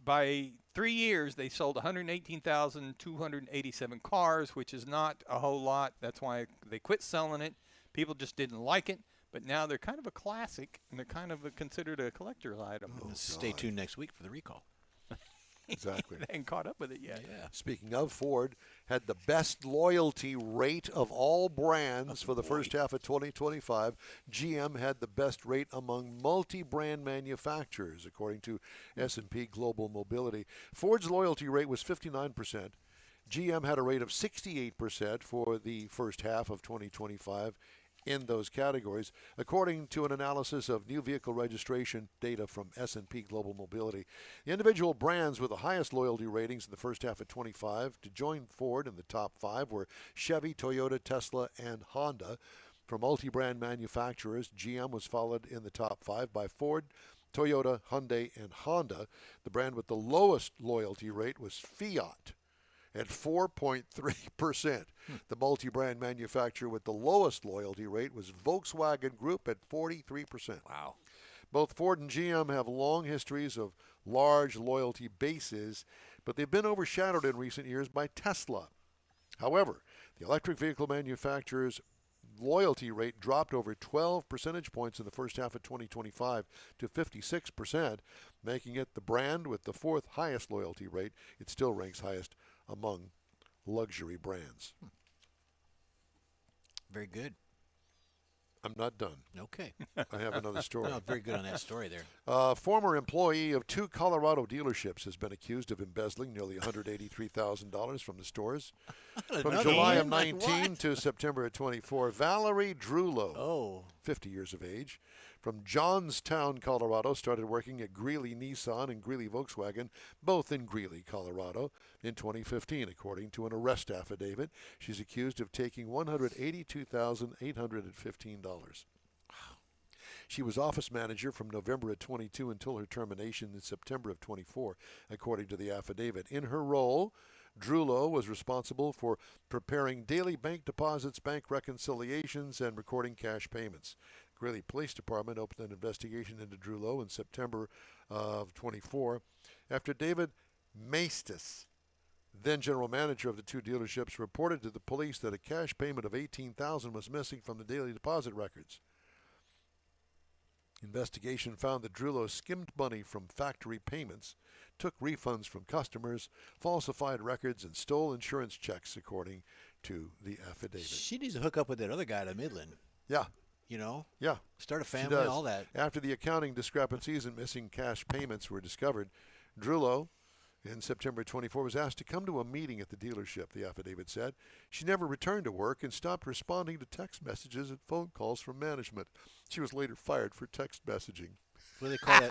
by 3 years, they sold 118,287 cars, which is not a whole lot. That's why they quit selling it. People just didn't like it. But now they're kind of a classic, and they're kind of considered a collector's item. Stay tuned next week for the recall. Exactly. They ain't caught up with it yet. Yeah. Speaking of, Ford had the best loyalty rate of all brands for the first half of 2025. GM had the best rate among multi-brand manufacturers, according to S&P Global Mobility. Ford's loyalty rate was 59%. GM had a rate of 68% for the first half of 2025 in those categories, according to an analysis of new vehicle registration data from S&P Global Mobility. The individual brands with the highest loyalty ratings in the first half of 25 to join Ford in the top 5 were Chevy, Toyota, Tesla, and Honda. For multi-brand manufacturers, GM was followed in the top 5 by Ford, Toyota, Hyundai, and Honda. The brand with the lowest loyalty rate was Fiat at 4.3%. The multi-brand manufacturer with the lowest loyalty rate was Volkswagen Group at 43%. Wow. Both Ford and GM have long histories of large loyalty bases, but they've been overshadowed in recent years by Tesla. However, the electric vehicle manufacturer's loyalty rate dropped over 12 percentage points in the first half of 2025 to 56%, making it the brand with the 4th highest loyalty rate. It still ranks highest among luxury brands. Very good. I'm not done. Okay. I have another story. No, very good on that story there. Former employee of 2 Colorado dealerships has been accused of embezzling nearly $183,000 from the stores. From July of 19 to September of 24, Valerie Drulo, 50 years of age, from Johnstown, Colorado, started working at Greeley Nissan and Greeley Volkswagen, both in Greeley, Colorado, in 2015, according to an arrest affidavit. She's accused of taking $182,815. She was office manager from November of 22 until her termination in September of 24, according to the affidavit. In her role, Drulo was responsible for preparing daily bank deposits, bank reconciliations, and recording cash payments. Greeley Police Department opened an investigation into Drulo in September of 24 after David Maestas, then general manager of the 2 dealerships, reported to the police that a cash payment of $18,000 was missing from the daily deposit records. Investigation found that Drulo skimmed money from factory payments, took refunds from customers, falsified records, and stole insurance checks, according to the affidavit. She needs to hook up with that other guy at Midland. Yeah. You know? Yeah. Start a family, all that. After the accounting discrepancies and missing cash payments were discovered, Drulo, in September 24, was asked to come to a meeting at the dealership, the affidavit said. She never returned to work and stopped responding to text messages and phone calls from management. She was later fired for text messaging. What do they call it?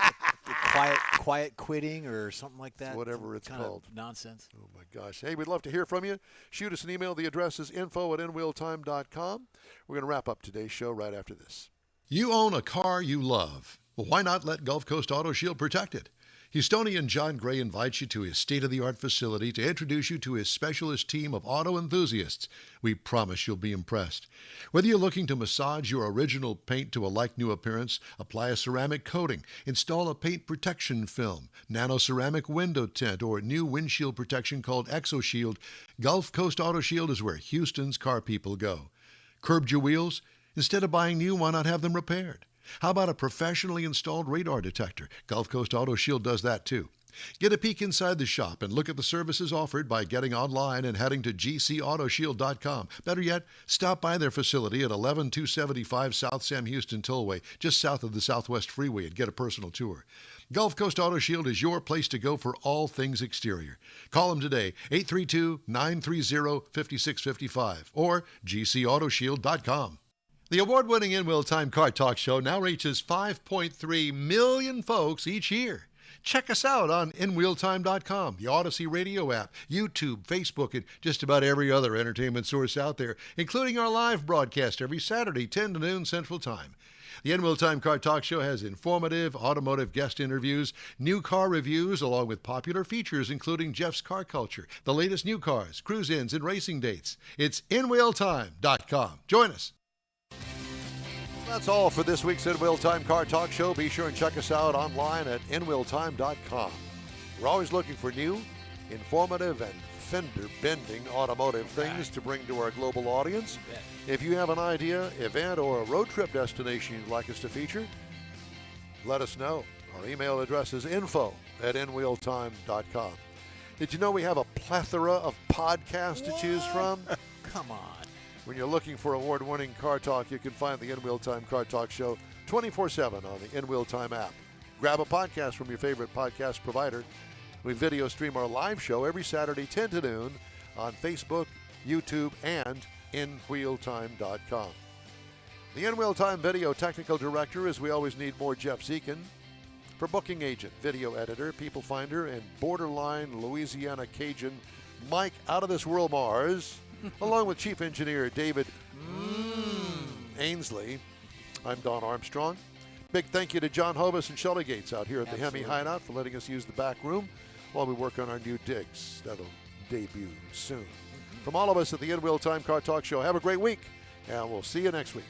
Quiet quitting or something like that? Whatever it's kind of called. Nonsense. Oh, my gosh. Hey, we'd love to hear from you. Shoot us an email. The address is info@nwheeltime.com. We're going to wrap up today's show right after this. You own a car you love. Well, why not let Gulf Coast Auto Shield protect it? Houstonian John Gray invites you to his state-of-the-art facility to introduce you to his specialist team of auto enthusiasts. We promise you'll be impressed. Whether you're looking to massage your original paint to a like-new appearance, apply a ceramic coating, install a paint protection film, nano-ceramic window tint, or new windshield protection called ExoShield, Gulf Coast Auto Shield is where Houston's car people go. Curbed your wheels? Instead of buying new, why not have them repaired? How about a professionally installed radar detector? Gulf Coast Auto Shield does that too. Get a peek inside the shop and look at the services offered by getting online and heading to gcautoshield.com. Better yet, stop by their facility at 11275 South Sam Houston Tollway, just south of the Southwest Freeway, and get a personal tour. Gulf Coast Auto Shield is your place to go for all things exterior. Call them today, 832-930-5655 or gcautoshield.com. The award-winning In Wheel Time Car Talk Show now reaches 5.3 million folks each year. Check us out on InWheelTime.com, the Odyssey radio app, YouTube, Facebook, and just about every other entertainment source out there, including our live broadcast every Saturday, 10 to noon Central Time. The In Wheel Time Car Talk Show has informative automotive guest interviews, new car reviews, along with popular features including Jeff's Car Culture, the latest new cars, cruise-ins, and racing dates. It's InWheelTime.com. Join us. That's all for this week's In Wheel Time Car Talk Show. Be sure and check us out online at inwheeltime.com. We're always looking for new, informative, and fender-bending automotive things to bring to our global audience. If you have an idea, event, or a road trip destination you'd like us to feature, let us know. Our email address is info@inwheeltime.com. Did you know we have a plethora of podcasts to choose from? Come on. When you're looking for award-winning car talk, you can find the In Wheel Time Car Talk Show 24/7 on the In Wheel Time app. Grab a podcast from your favorite podcast provider. We video stream our live show every Saturday 10 to noon on Facebook, YouTube, and InWheelTime.com. The In Wheel Time Video Technical Director is we always need more Jeff Zekin. For booking agent, video editor, people finder, and borderline Louisiana Cajun Mike Out of This World Mars, along with Chief Engineer David Ainsley. I'm Don Armstrong. Big thank you to John Hovis and Shelly Gates out here at the HEMI Hideout for letting us use the back room while we work on our new digs. That'll debut soon. From all of us at the In Wheel Time Car Talk Show, have a great week, and we'll see you next week.